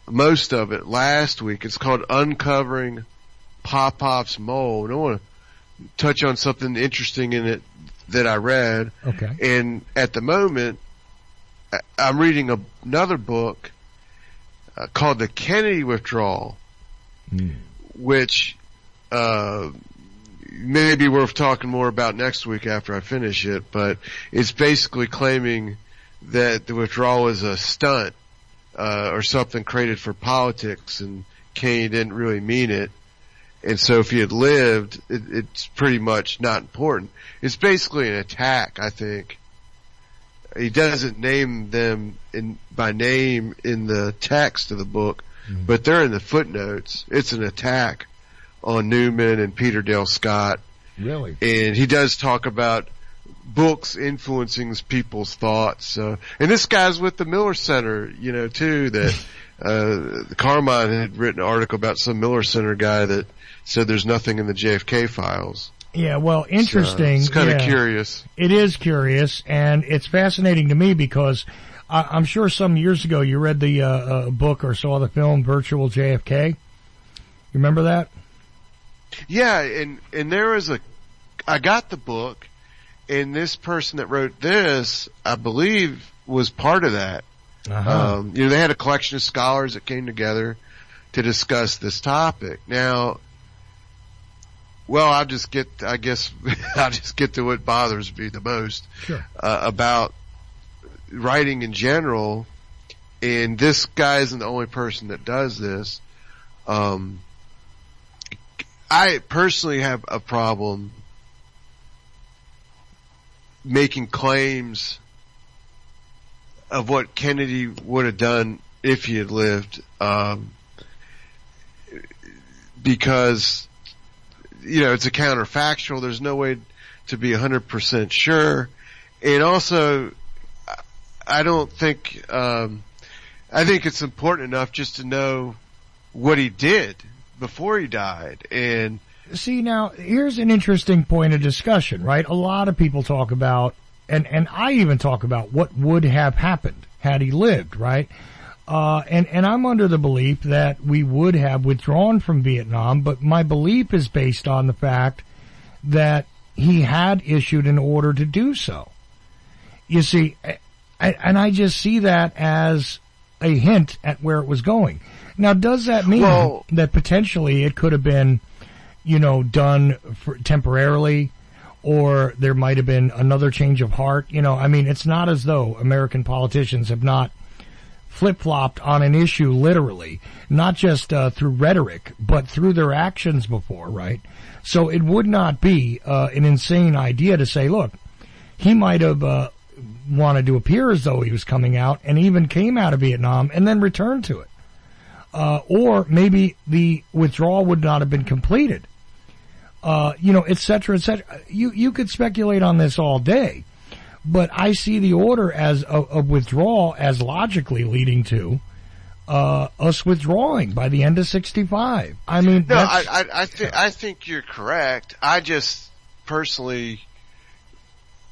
most of it last week. It's called Uncovering Popov's Mole. And I want to touch on something interesting in it that I read. Okay. And at the moment, I'm reading another book called The Kennedy Withdrawal, which may be worth talking more about next week after I finish it, but it's basically claiming that the withdrawal is a stunt or something created for politics, and Kennedy didn't really mean it. And so if he had lived, it's pretty much not important. It's basically an attack, I think. he doesn't name them by name in the text of the book, but they're in the footnotes. It's an attack on Newman and Peter Dale Scott. Really? And he does talk about books influencing people's thoughts. And this guy's with the Miller Center, too, that Carmine had written an article about some Miller Center guy that said there's nothing in the JFK files. Yeah, well, interesting. So it's kind of curious. It is curious, and it's fascinating to me because I'm sure some years ago you read the book or saw the film Virtual JFK. You remember that? Yeah, and there was I got the book, and this person that wrote this, I believe, was part of that. Uh-huh. They had a collection of scholars that came together to discuss this topic. Now, well, I'll just get to what bothers me the most. Sure. About writing in general, and this guy isn't the only person that does this. I personally have a problem making claims of what Kennedy would have done if he had lived, because, it's a counterfactual. There's no way to be 100% sure. And also, I don't think, I think it's important enough just to know what he did before he died. And see, now here's an interesting point of discussion, right? A lot of people talk about, and I even talk about what would have happened had he lived, right? And I'm under the belief that we would have withdrawn from Vietnam, but my belief is based on the fact that he had issued an order to do so. You see, and I just see that as a hint at where it was going. Now, does that mean that potentially it could have been, done temporarily, or there might have been another change of heart? It's not as though American politicians have not flip-flopped on an issue literally, not just through rhetoric, but through their actions before, right? So it would not be an insane idea to say, look, he might have wanted to appear as though he was coming out and even came out of Vietnam and then returned to it. Or maybe the withdrawal would not have been completed, et cetera, et cetera. You could speculate on this all day, but I see the order as a withdrawal as logically leading to us withdrawing by the end of 65. I mean, no, I think you're correct. I just personally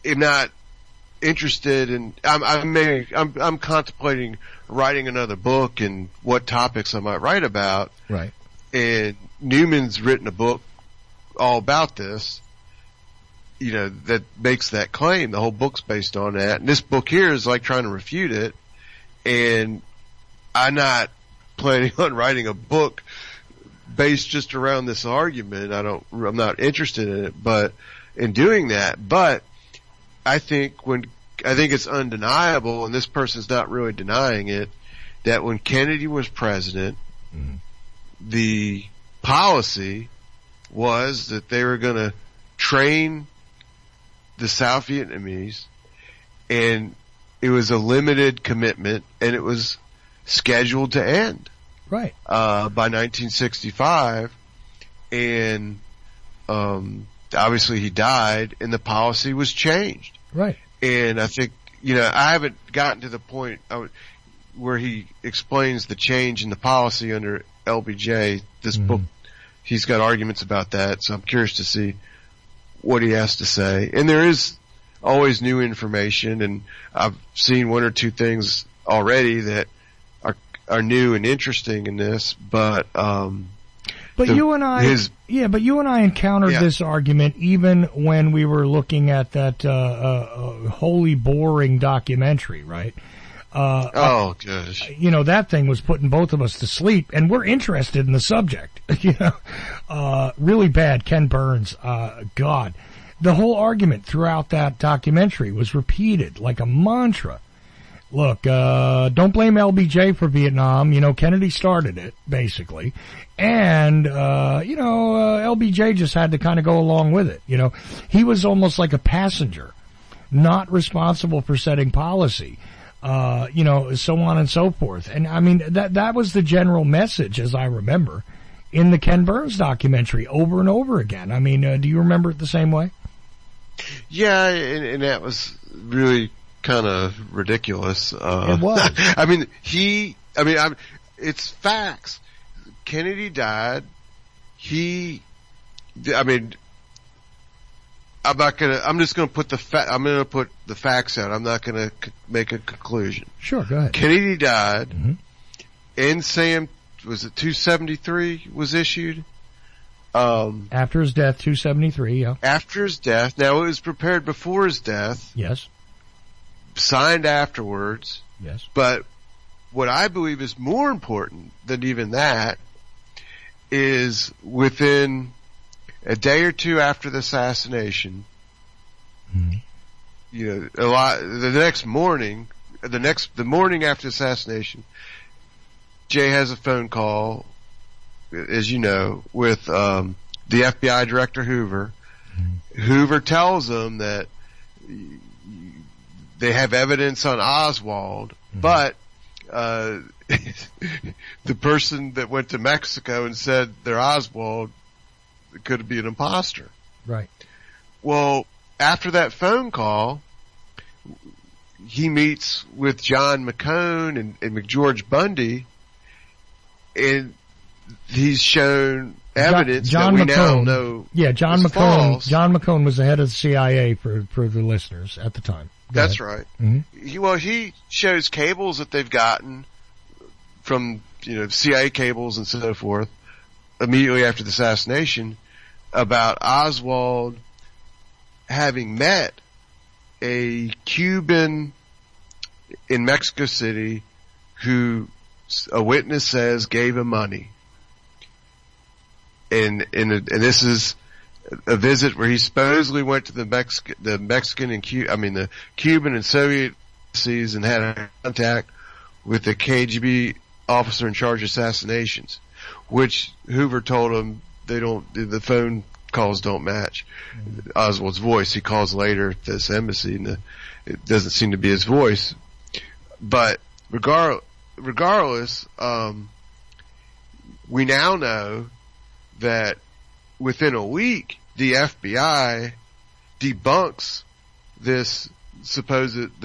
am not interested in. I'm contemplating writing another book and what topics I might write about. Right. And Newman's written a book all about this, that makes that claim. The whole book's based on that. And this book here is like trying to refute it. And I'm not planning on writing a book based just around this argument. I'm not interested in it, but in doing that. But I think it's undeniable, and this person's not really denying it, that when Kennedy was president, the policy was that they were going to train the South Vietnamese, and it was a limited commitment, and it was scheduled to end. Right. By 1965, and obviously he died, and the policy was changed. Right. And I think, I haven't gotten to the point where he explains the change in the policy under LBJ. This book, he's got arguments about that, so I'm curious to see what he has to say. And there is always new information, and I've seen one or two things already that are new and interesting in this, but you and I encountered this argument even when we were looking at that wholly boring documentary, right? Oh gosh. That thing was putting both of us to sleep, and we're interested in the subject. Really bad. Ken Burns, God. The whole argument throughout that documentary was repeated like a mantra. Look, don't blame LBJ for Vietnam. Kennedy started it, basically. And, LBJ just had to kind of go along with it. He was almost like a passenger, not responsible for setting policy, so on and so forth. And I mean, that was the general message, as I remember, in the Ken Burns documentary over and over again. I mean, do you remember it the same way? Yeah, and that was really kind of ridiculous. It was. I mean, it's facts. Kennedy died. I'm just going to put I'm going to put the facts out. I'm not going to make a conclusion. Sure, go ahead. Kennedy died. Mm-hmm. NSAM, was it 273 was issued? After his death, 273, yeah. After his death. Now, it was prepared before his death. Yes. Signed afterwards. Yes. But what I believe is more important than even that is within a day or two after the assassination, the morning after the assassination, Jay has a phone call, as you know, with the FBI director Hoover. Hoover tells them that they have evidence on Oswald, but the person that went to Mexico and said they're Oswald could be an imposter. Right. Well, after that phone call, he meets with John McCone and McGeorge Bundy, and he's shown evidence John that we McCone, now know. Yeah, John McCone. False. John McCone was the head of the CIA for the listeners at the time. That's right. Mm-hmm. He shows cables that they've gotten from CIA cables and so forth immediately after the assassination about Oswald having met a Cuban in Mexico City who a witness says gave him money. And this is a visit where he supposedly went to the Cuban and Soviet embassies and had a contact with the KGB officer in charge of assassinations, which Hoover told him the phone calls don't match Oswald's voice. He calls later at this embassy and it doesn't seem to be his voice. But regardless, we now know that within a week, the FBI debunks this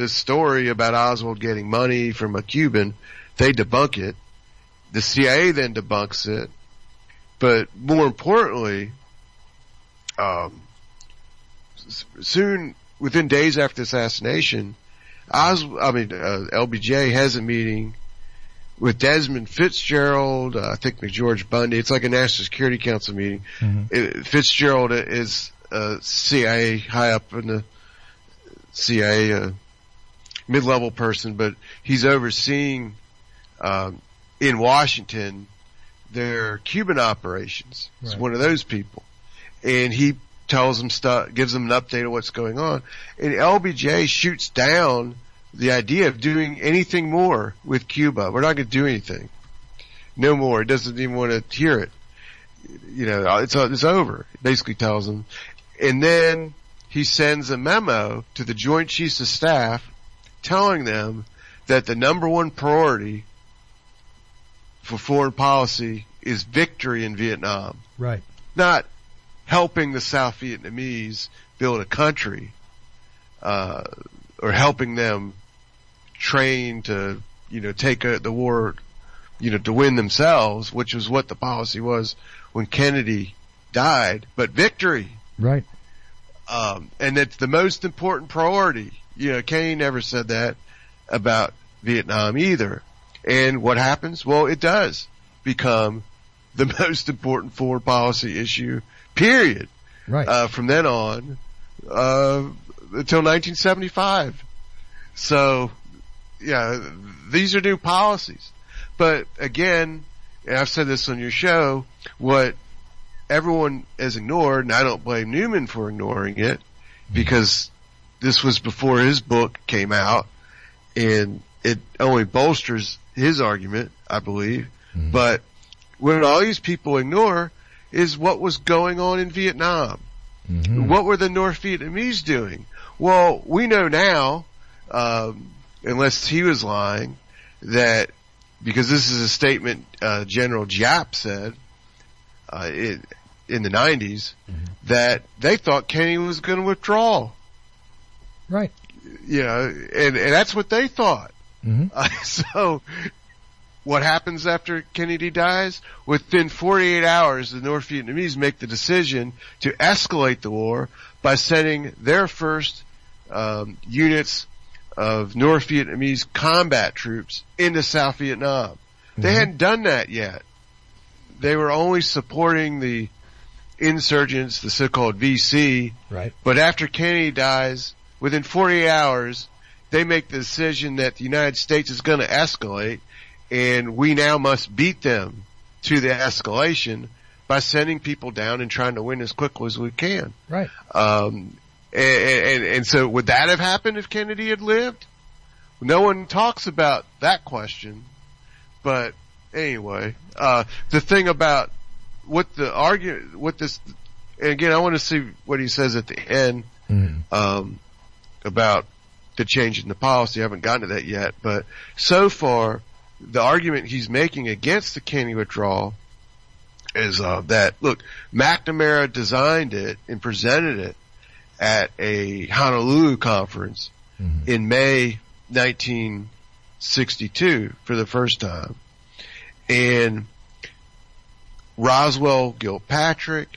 story about Oswald getting money from a Cuban. They debunk it. The CIA then debunks it. But more importantly, soon, within days after the assassination, LBJ has a meeting with Desmond Fitzgerald, I think McGeorge Bundy. It's like a National Security Council meeting. Mm-hmm. Fitzgerald is CIA, high up in the CIA, mid-level person, but he's overseeing, in Washington, their Cuban operations. He's one of those people. And he tells them gives them an update of what's going on. And LBJ shoots down the idea of doing anything more with Cuba. We're not going to do anything. No more. He doesn't even want to hear it. It's over. He basically tells them. And then he sends a memo to the Joint Chiefs of Staff telling them that the number one priority for foreign policy is victory in Vietnam. Right. Not helping the South Vietnamese build a country, or helping them train to, take the war, to win themselves, which was what the policy was when Kennedy died, but victory. Right. And it's the most important priority. Kennedy never said that about Vietnam either. And what happens? Well, it does become the most important foreign policy issue, period. Right. From then on, until 1975. So, yeah, these are new policies. But again, and I've said this on your show, what everyone has ignored, and I don't blame Newman for ignoring it, because this was before his book came out, and it only bolsters his argument, I believe. Mm-hmm. But what all these people ignore is what was going on in Vietnam. Mm-hmm. What were the North Vietnamese doing? Well, we know now, unless he was lying, that because this is a statement General Giap said in the 90s, that they thought Kennedy was going to withdraw. Right. You know, and that's what they thought. So what happens after Kennedy dies? Within 48 hours, the North Vietnamese make the decision to escalate the war by sending their first units of North Vietnamese combat troops into South Vietnam. They hadn't done that yet. They were only supporting the insurgents, the so-called VC. Right. But after Kennedy dies, within 48 hours, they make the decision that the United States is going to escalate, and we now must beat them to the escalation by sending people down and trying to win as quickly as we can. Right. And so would that have happened if Kennedy had lived? No one talks about that question. But anyway, the thing about what the argument, what this, and again, I want to see what he says at the end, about the change in the policy. I haven't gotten to that yet, but so far, the argument he's making against the Kennedy withdrawal is that, look, McNamara designed it and presented it at a Honolulu conference in May 1962 for the first time. And Roswell Gilpatrick,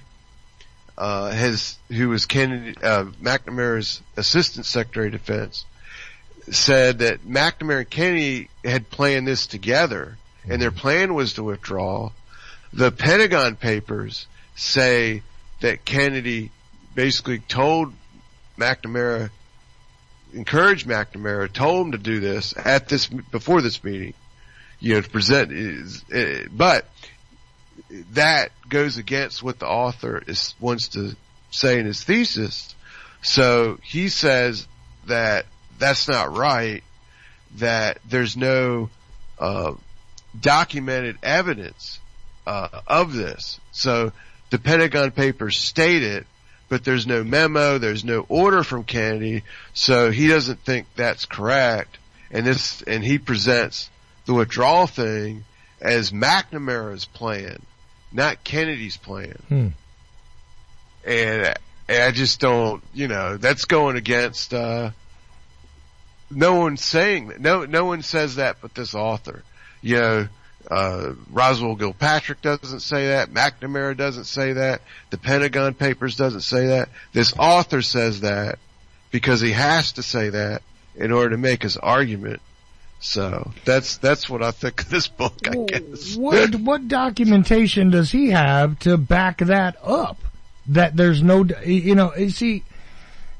who was Kennedy, McNamara's Assistant Secretary of Defense, said that McNamara and Kennedy had planned this together, and their plan was to withdraw. The Pentagon Papers say that Kennedy basically told McNamara, encouraged McNamara, told him to do this at this, before this meeting, you know, to present, but that goes against what the author wants to say in his thesis. So he says that that's not right, that there's no documented evidence of this. So the Pentagon Papers state it, but there's no memo, there's no order from Kennedy, so he doesn't think that's correct. And he presents the withdrawal thing as McNamara's plan, not Kennedy's plan. And I just don't, you know, that's going against, no one's saying that. No one says that but this author. You know, Roswell Gilpatrick doesn't say that. McNamara doesn't say that. The Pentagon Papers doesn't say that. This author says that because he has to say that in order to make his argument. So that's what I think of this book, I guess. What documentation does he have to back that up? That there's no, you know, is he,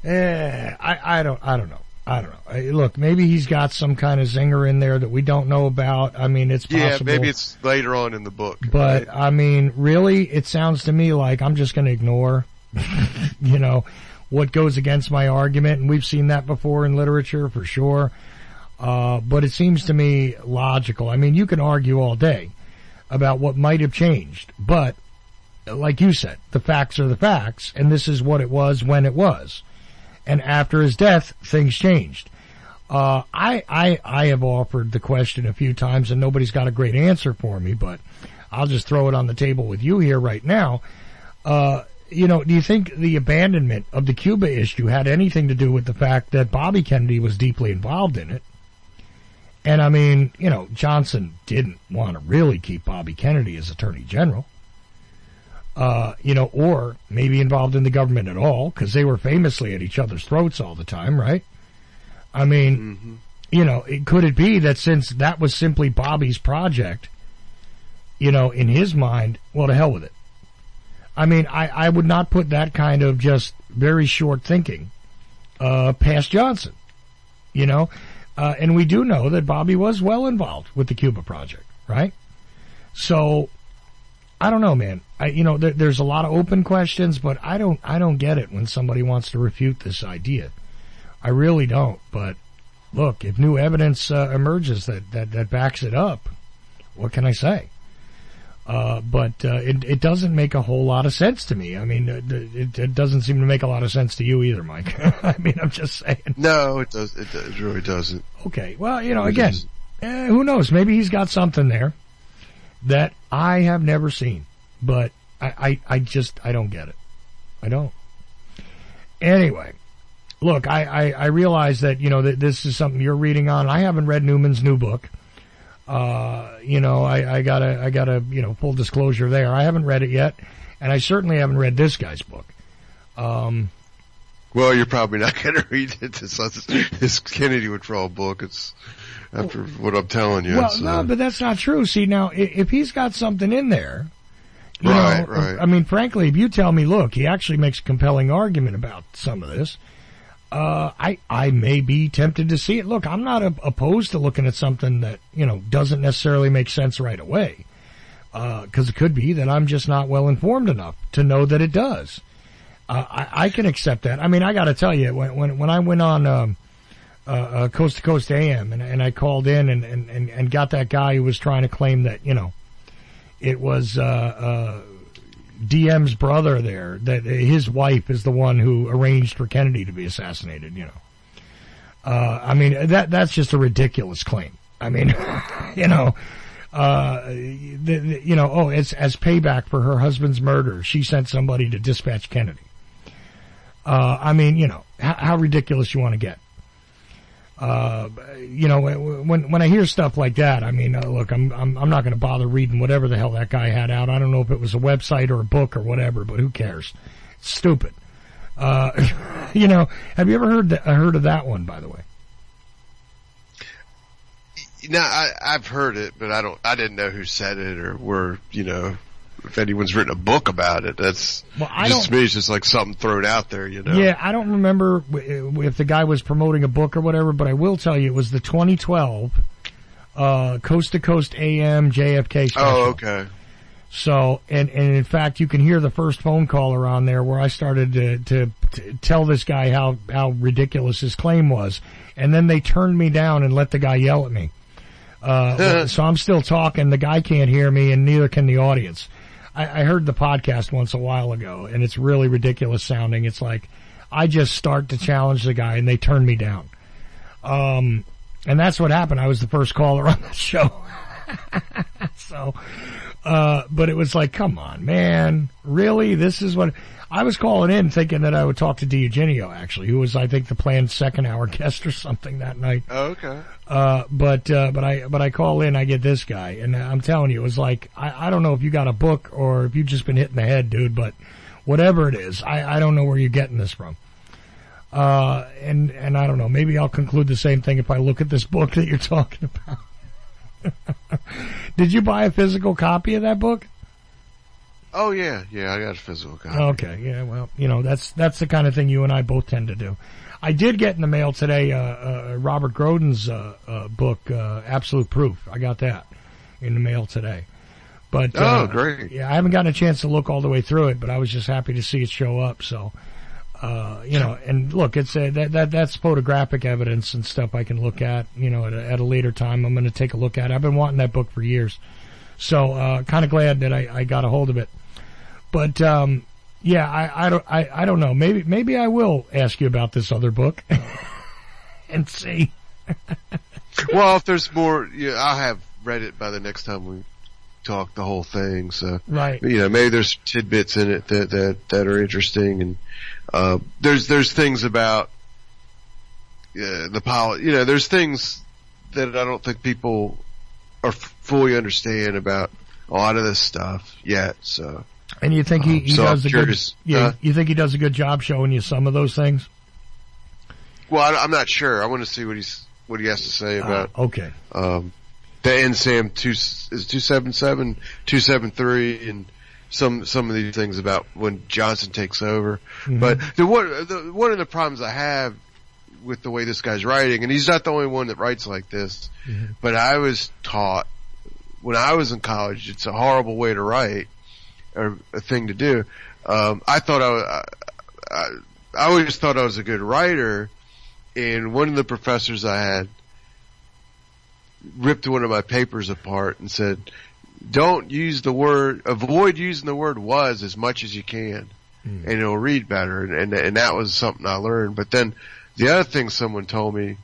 I don't know. Look, maybe he's got some kind of zinger in there that we don't know about. I mean, it's possible. Yeah, maybe it's later on in the book. But, right? I mean, really, it sounds to me like I'm just going to ignore, you know, what goes against my argument. And we've seen that before in literature, for sure. But it seems to me logical. I mean, you can argue all day about what might have changed. But, like you said, the facts are the facts. And this is what it was when it was. And after his death, things changed. I have offered the question a few times and nobody's got a great answer for me, but I'll just throw it on the table with you here right now. You know, do you think the abandonment of the Cuba issue had anything to do with the fact that Bobby Kennedy was deeply involved in it? And I mean, you know, Johnson didn't want to really keep Bobby Kennedy as Attorney General. You know, or maybe involved in the government at all, because they were famously at each other's throats all the time, right? I mean, you know, could it be that since that was simply Bobby's project, you know, in his mind, well, to hell with it. I mean, I would not put that kind of just very short thinking past Johnson, you know? And we do know that Bobby was well involved with the Cuba project, right? So, I don't know, man. You know, there's a lot of open questions, but I don't get it when somebody wants to refute this idea. I really don't. But look, if new evidence emerges that backs it up, what can I say? But it doesn't make a whole lot of sense to me. I mean, it doesn't seem to make a lot of sense to you either, Mike. I mean, I'm just saying. No, it does. It really doesn't. Okay. Well, again, who knows? Maybe he's got something there that I have never seen, but I don't get it. I don't. Anyway, look, I realize that, that this is something you're reading on. I haven't read Newman's new book. I gotta, full disclosure there. I haven't read it yet, and I certainly haven't read this guy's book. Well, you're probably not gonna read it. This Kennedy withdrawal book. It's after what I'm telling you. Well, no, but that's not true. See, now, if he's got something in there, right. I mean, frankly, if you tell me, look, he actually makes a compelling argument about some of this, I may be tempted to see it. Look, I'm not opposed to looking at something that, doesn't necessarily make sense right away. 'Cause it could be that I'm just not well informed enough to know that it does. I can accept that. I mean, I gotta tell you, when I went on, Coast to Coast AM and I called in and got that guy who was trying to claim that, it was, DM's brother there, that his wife is the one who arranged for Kennedy to be assassinated, I mean, that's just a ridiculous claim. I mean, it's as payback for her husband's murder, she sent somebody to dispatch Kennedy. I mean, how ridiculous you want to get. When I hear stuff like that, I mean, look, I'm not going to bother reading whatever the hell that guy had out. I don't know if it was a website or a book or whatever, but who cares? It's stupid. Have you ever heard of that one, by the way? No, I've heard it, but I didn't know who said it or where, if anyone's written a book about it. That's to me, it's just like something thrown out there, Yeah, I don't remember if the guy was promoting a book or whatever, but I will tell you it was the 2012 Coast to Coast AM JFK special. Oh, okay. So, and in fact, you can hear the first phone caller on there where I started to tell this guy how ridiculous his claim was, and then they turned me down and let the guy yell at me. So I'm still talking. The guy can't hear me, and neither can the audience. I heard the podcast once a while ago, and it's really ridiculous sounding. It's like I just start to challenge the guy, and they turn me down. And that's what happened. I was the first caller on that show. So, but it was like, come on, man. Really? This is what... I was calling in thinking that I would talk to DiEugenio, actually, who was, I think, the planned second hour guest or something that night. Oh, okay. But I call in, I get this guy, and I'm telling you, it was like, I don't know if you got a book or if you've just been hit in the head, dude, but whatever it is, I don't know where you're getting this from. And I don't know, maybe I'll conclude the same thing if I look at this book that you're talking about. Did you buy a physical copy of that book? Oh yeah, I got a physical copy. Okay, yeah, well, that's the kind of thing you and I both tend to do. I did get in the mail today, Robert Grodin's, book, Absolute Proof. I got that in the mail today. But, great. Yeah, I haven't gotten a chance to look all the way through it, but I was just happy to see it show up, so, and look, it's, that's photographic evidence and stuff I can look at, at a later time. I'm gonna take a look at it. I've been wanting that book for years. So, kind of glad that I got a hold of it. But, yeah, I don't know. Maybe I will ask you about this other book and see. Well, if there's more, I'll have read it by the next time we talk the whole thing. So, right. Maybe there's tidbits in it that are interesting, and there's things about there's things that I don't think people are fully understand about a lot of this stuff yet. So. And you think he does a good, you think he does a good job showing you some of those things? Well, I'm not sure. I want to see what he has to say about. Okay. The NSAM 277, 273, and some of these things about when Johnson takes over. Mm-hmm. But one of the problems I have with the way this guy's writing, and he's not the only one that writes like this, mm-hmm. but I was taught when I was in college, it's a horrible way to write. Or a thing to do. I thought I always thought I was a good writer, and one of the professors I had ripped one of my papers apart and said, avoid using the word was as much as you can, and it'll read better. And that was something I learned. But then the other thing someone told me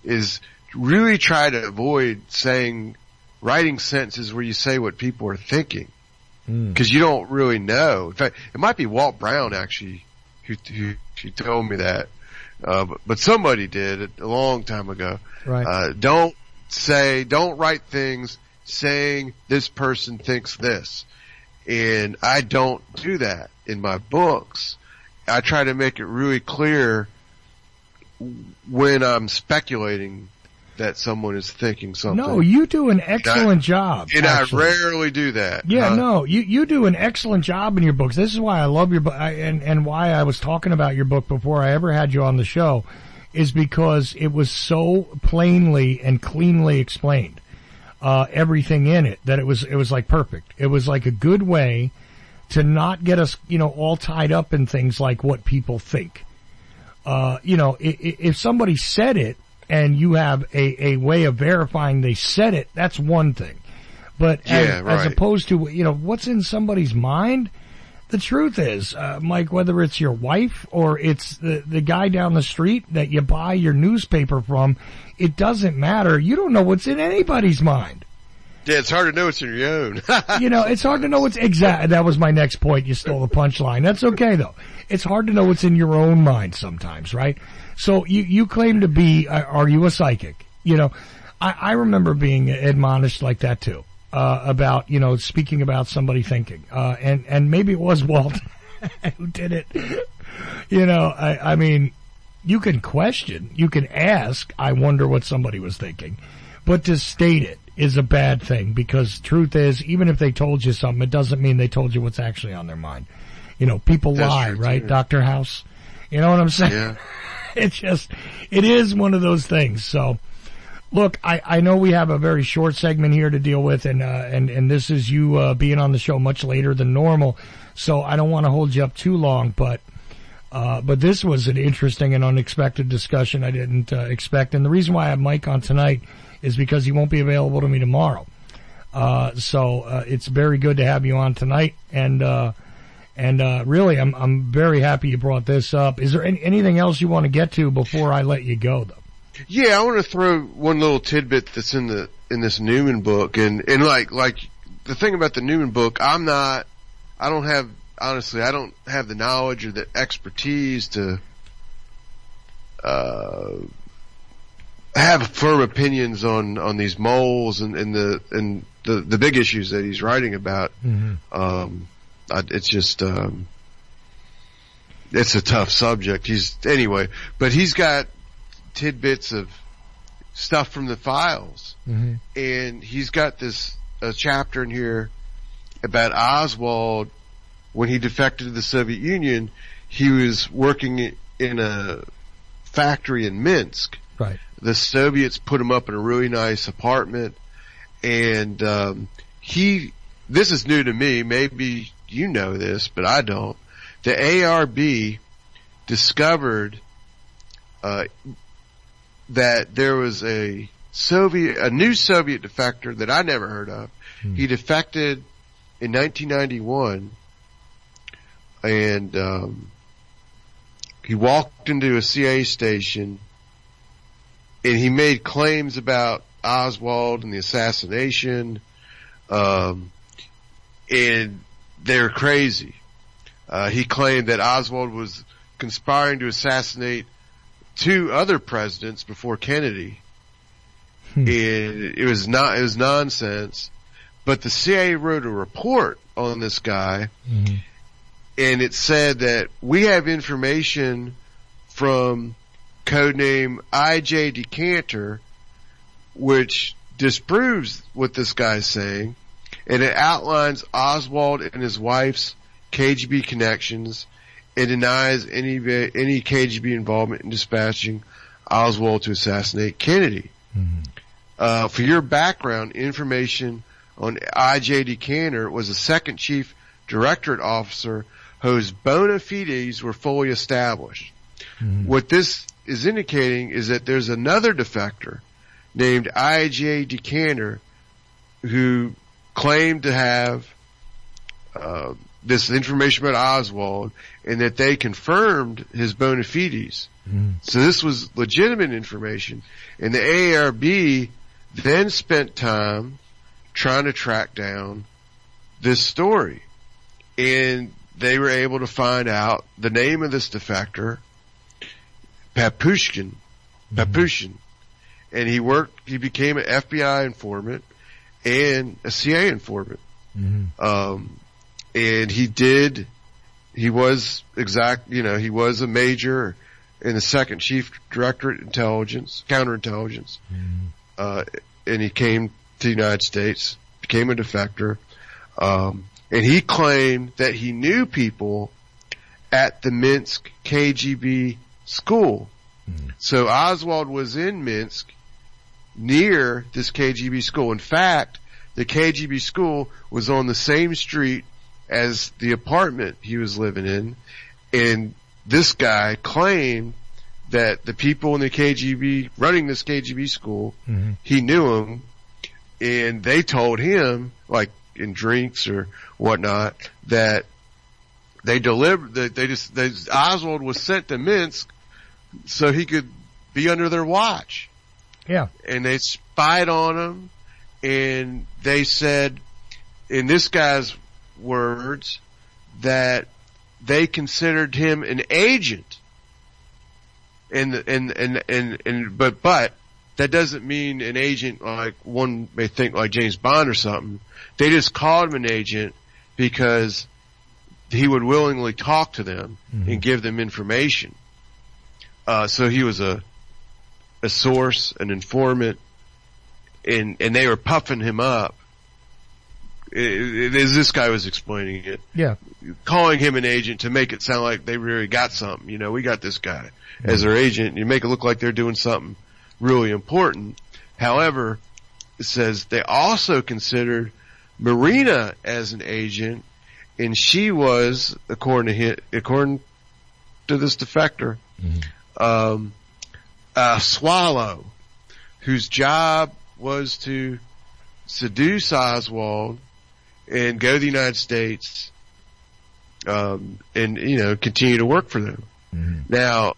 is really try to avoid writing sentences where you say what people are thinking. Cause you don't really know. In fact, it might be Walt Brown actually who told me that. But somebody did a long time ago. Right. Don't write things saying this person thinks this. And I don't do that in my books. I try to make it really clear when I'm speculating that someone is thinking something. No, you do an excellent job. And actually. I rarely do that. Yeah, no, you do an excellent job in your books. This is why I love your book, and why I was talking about your book before I ever had you on the show, is because it was so plainly and cleanly explained, everything in it, that it was like perfect. It was like a good way to not get us, all tied up in things like what people think. If somebody said it, and you have a way of verifying they said it, that's one thing. But as opposed to, what's in somebody's mind, the truth is, Mike, whether it's your wife or it's the guy down the street that you buy your newspaper from, it doesn't matter. You don't know what's in anybody's mind. Yeah, it's hard to know what's in your own. It's hard to know what's exact. That was my next point. You stole the punchline. That's okay though. It's hard to know what's in your own mind sometimes, right? So you claim to be, are you a psychic? I remember being admonished like that too, about, speaking about somebody thinking, and maybe it was Walt who did it. I mean, you can question, you can ask, I wonder what somebody was thinking, but to state it is a bad thing, because truth is, even if they told you something, it doesn't mean they told you what's actually on their mind. People lie, right? Too. Dr. House. You know what I'm saying? Yeah. It is one of those things. So, look, I know we have a very short segment here to deal with, and this is you, being on the show much later than normal. So I don't want to hold you up too long, but this was an interesting and unexpected discussion I didn't expect. And the reason why I have Mike on tonight is because he won't be available to me tomorrow. So it's very good to have you on tonight. And really, I'm very happy you brought this up. Is there anything else you want to get to before I let you go, though? Yeah, I want to throw one little tidbit that's in this Newman book, and like the thing about the Newman book, I don't have the knowledge or the expertise to have firm opinions on these moles and the big issues that he's writing about. Mm-hmm. It's just it's a tough subject. But he's got tidbits of stuff from the files, mm-hmm. and he's got a chapter in here about Oswald. When he defected to the Soviet Union, he was working in a factory in Minsk. Right. The Soviets put him up in a really nice apartment, and this is new to me. Maybe you know this, but I don't. The ARB discovered that there was a new Soviet defector that I never heard of. He defected in 1991, and he walked into a CIA station, and he made claims about Oswald and the assassination, and they're crazy. He claimed that Oswald was conspiring to assassinate 2 other presidents before Kennedy. And it was nonsense. But the CIA wrote a report on this guy, mm-hmm. and it said that we have information from codename I.J. Decanter, which disproves what this guy's saying, and it outlines Oswald and his wife's KGB connections and denies any KGB involvement in dispatching Oswald to assassinate Kennedy. Mm-hmm. For your background, information on I.J. Decanter was a second chief directorate officer whose bona fides were fully established. Mm-hmm. What this is indicating is that there's another defector named I.J. Decanter who claimed to have this information about Oswald, and that they confirmed his bona fides. So this was legitimate information, and the ARB then spent time trying to track down this story, and they were able to find out the name of this defector, Papushkin, and he became an FBI informant and a CIA informant. And he was a major in the Second Chief Directorate Intelligence, Counterintelligence. And he came to the United States, became a defector, and he claimed that he knew people at the Minsk KGB school. So Oswald was in Minsk near this KGB school. In fact, the KGB school was on the same street as the apartment he was living in, and this guy claimed that the people in the KGB running this KGB school, he knew them, and they told him, like in drinks or whatnot, that Oswald was sent to Minsk so he could be under their watch. Yeah. And they spied on him, and they said, in this guy's words, that they considered him an agent. But that doesn't mean an agent like one may think like James Bond or something. They just called him an agent because he would willingly talk to them and give them information. So he was a source, an informant, and they were puffing him up. As this guy was explaining it. Yeah. Calling him an agent to make it sound like they really got something. You know, we got this guy as their agent. You make it look like they're doing something really important. However, it says they also considered Marina as an agent, and she was, according to this defector, a swallow whose job was to seduce Oswald and go to the United States, and, continue to work for them. Now,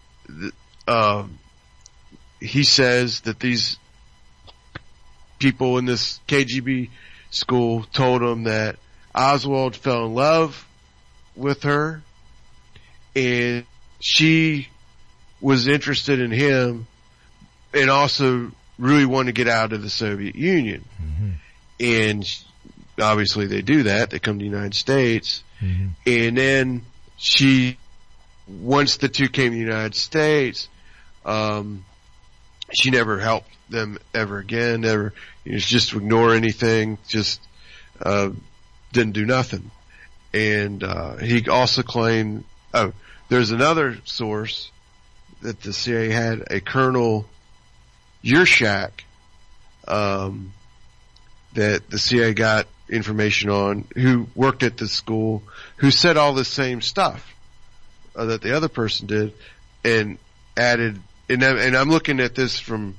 he says that these people in this KGB school told him that Oswald fell in love with her, and she was interested in him, and also really wanted to get out of the Soviet Union. And obviously they do that. They come to the United States. And then once the two came to the United States, she never helped them ever again, just to ignore anything, just didn't do nothing. And he also claimed, there's another source that the CIA had, a Colonel Yershak, that the CIA got information on, who worked at the school, who said all the same stuff that the other person did, and added, and I'm looking at this from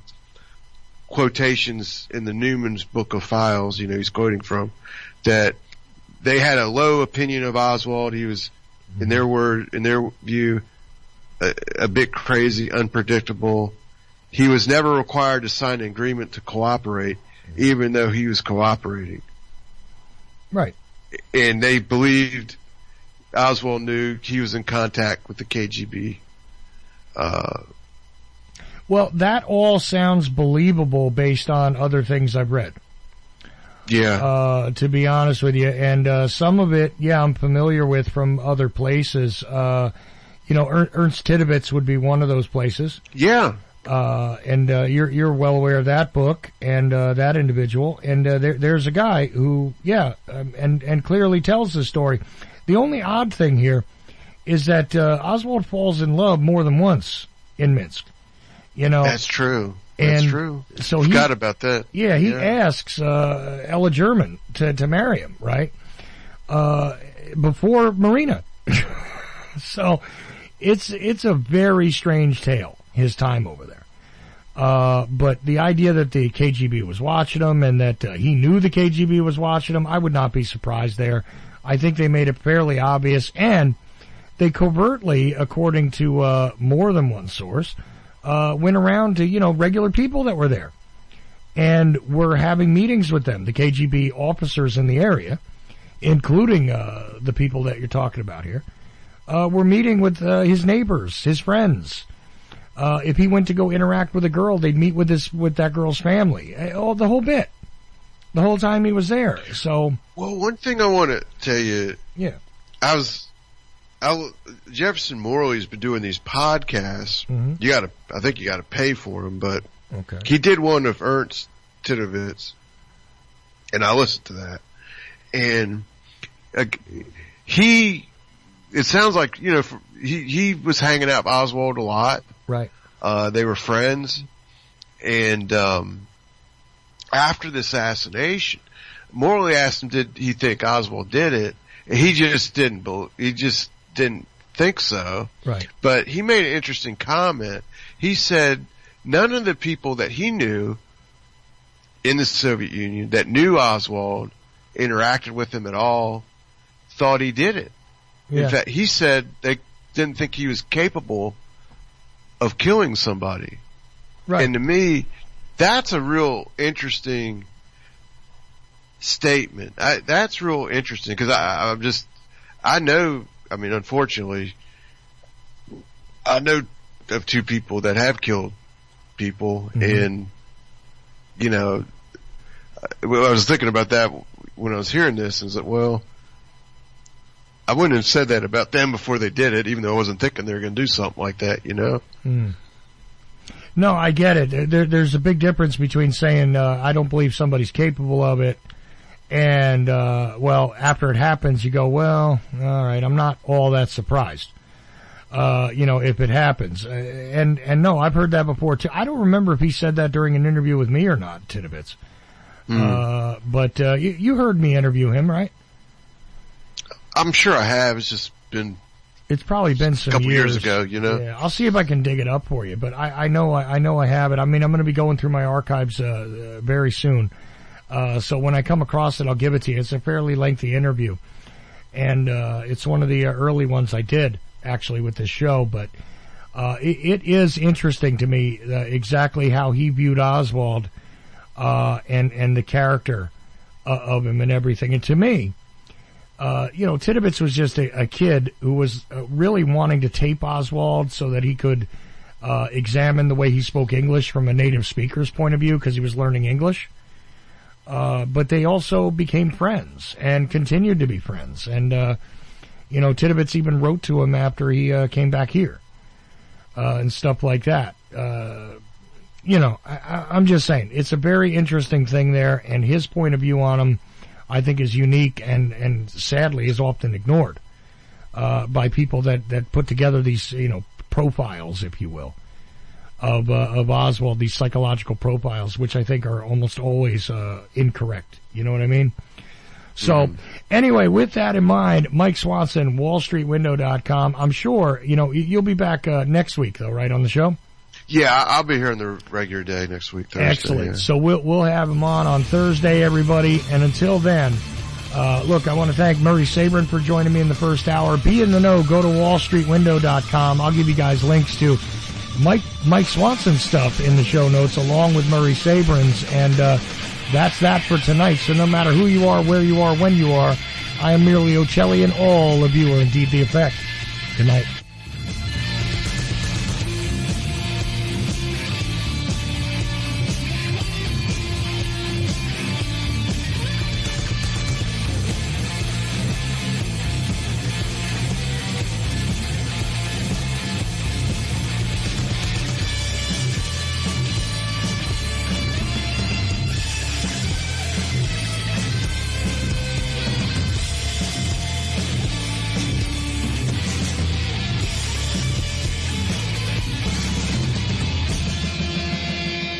quotations in the Newman's Book of Files, he's quoting from, that they had a low opinion of Oswald. He was, in their view, a bit crazy, unpredictable. He was never required to sign an agreement to cooperate, even though he was cooperating. Right. And they believed Oswald knew he was in contact with the KGB. Well, that all sounds believable based on other things I've read. Yeah. To be honest with you. And some of it, I'm familiar with from other places. Ernst Titovitz would be one of those places. Yeah. And you're well aware of that book and that individual. And there's a guy who, and clearly tells the story. The only odd thing here is that Oswald falls in love more than once in Minsk. That's true. That's true. So forgot about that. Yeah, he asks Ella German to marry him, right? Before Marina. So it's a very strange tale, his time over there. But the idea that the KGB was watching him and that he knew the KGB was watching him, I would not be surprised there. I think they made it fairly obvious, and they covertly, according to more than one source, went around to, regular people that were there and were having meetings with them, the KGB officers in the area, including the people that you're talking about here, were meeting with his neighbors, his friends. If he went to go interact with a girl, they'd meet with that girl's family. The whole bit. The whole time he was there. So. Well, one thing I want to tell you. Yeah. Jefferson Morley's been doing these podcasts. Mm-hmm. I think you gotta pay for them, but okay. He did one of Ernst Titovitz, and I listened to that. And it sounds like, he was hanging out with Oswald a lot. Right. They were friends. And, after the assassination, Morley asked him, did he think Oswald did it? And he just didn't think so. Right. But he made an interesting comment. He said none of the people that he knew in the Soviet Union that knew Oswald, interacted with him at all, thought he did it. Yeah. In fact, he said they didn't think he was capable of killing somebody. Right. And to me, that's a real interesting statement. That's real interesting because unfortunately, I know of two people that have killed people, and I was thinking about that when I was hearing this, and I was like, well, I wouldn't have said that about them before they did it, even though I wasn't thinking they were going to do something like that, No, I get it. There's a big difference between saying, I don't believe somebody's capable of it, and, after it happens, you go, well, all right, I'm not all that surprised, if it happens. And no, I've heard that before, too. I don't remember if he said that during an interview with me or not, Titovitz. But you heard me interview him, right? I'm sure I have. It's probably been some a couple years ago, Yeah, I'll see if I can dig it up for you, but I know I have it. I mean, I'm going to be going through my archives very soon. So when I come across it, I'll give it to you. It's a fairly lengthy interview, and it's one of the early ones I did actually with this show. But it is interesting to me exactly how he viewed Oswald and the character of him and everything. And to me, Titovitz was just a kid who was really wanting to tape Oswald so that he could examine the way he spoke English from a native speaker's point of view because he was learning English. But they also became friends and continued to be friends. And, Titovitz even wrote to him after he came back here and stuff like that. I'm just saying, it's a very interesting thing there, and his point of view on him, I think, is unique and sadly is often ignored by people that put together these, profiles, if you will, of Oswald, these psychological profiles, which I think are almost always incorrect. You know what I mean? So, anyway, with that in mind, Mike Swanson, wallstreetwindow.com. I'm sure, you'll be back next week, though, right, on the show? Yeah, I'll be here on the regular day next week, Thursday. Excellent. Yeah. So we'll have him on Thursday, everybody. And until then, look, I want to thank Murray Sabrin for joining me in the first hour. Be in the know. Go to wallstreetwindow.com. I'll give you guys links to Mike Swanson's stuff in the show notes along with Murray Sabrin's. And that's that for tonight. So no matter who you are, where you are, when you are, I am merely Ochelli, and all of you are indeed the effect. Good night.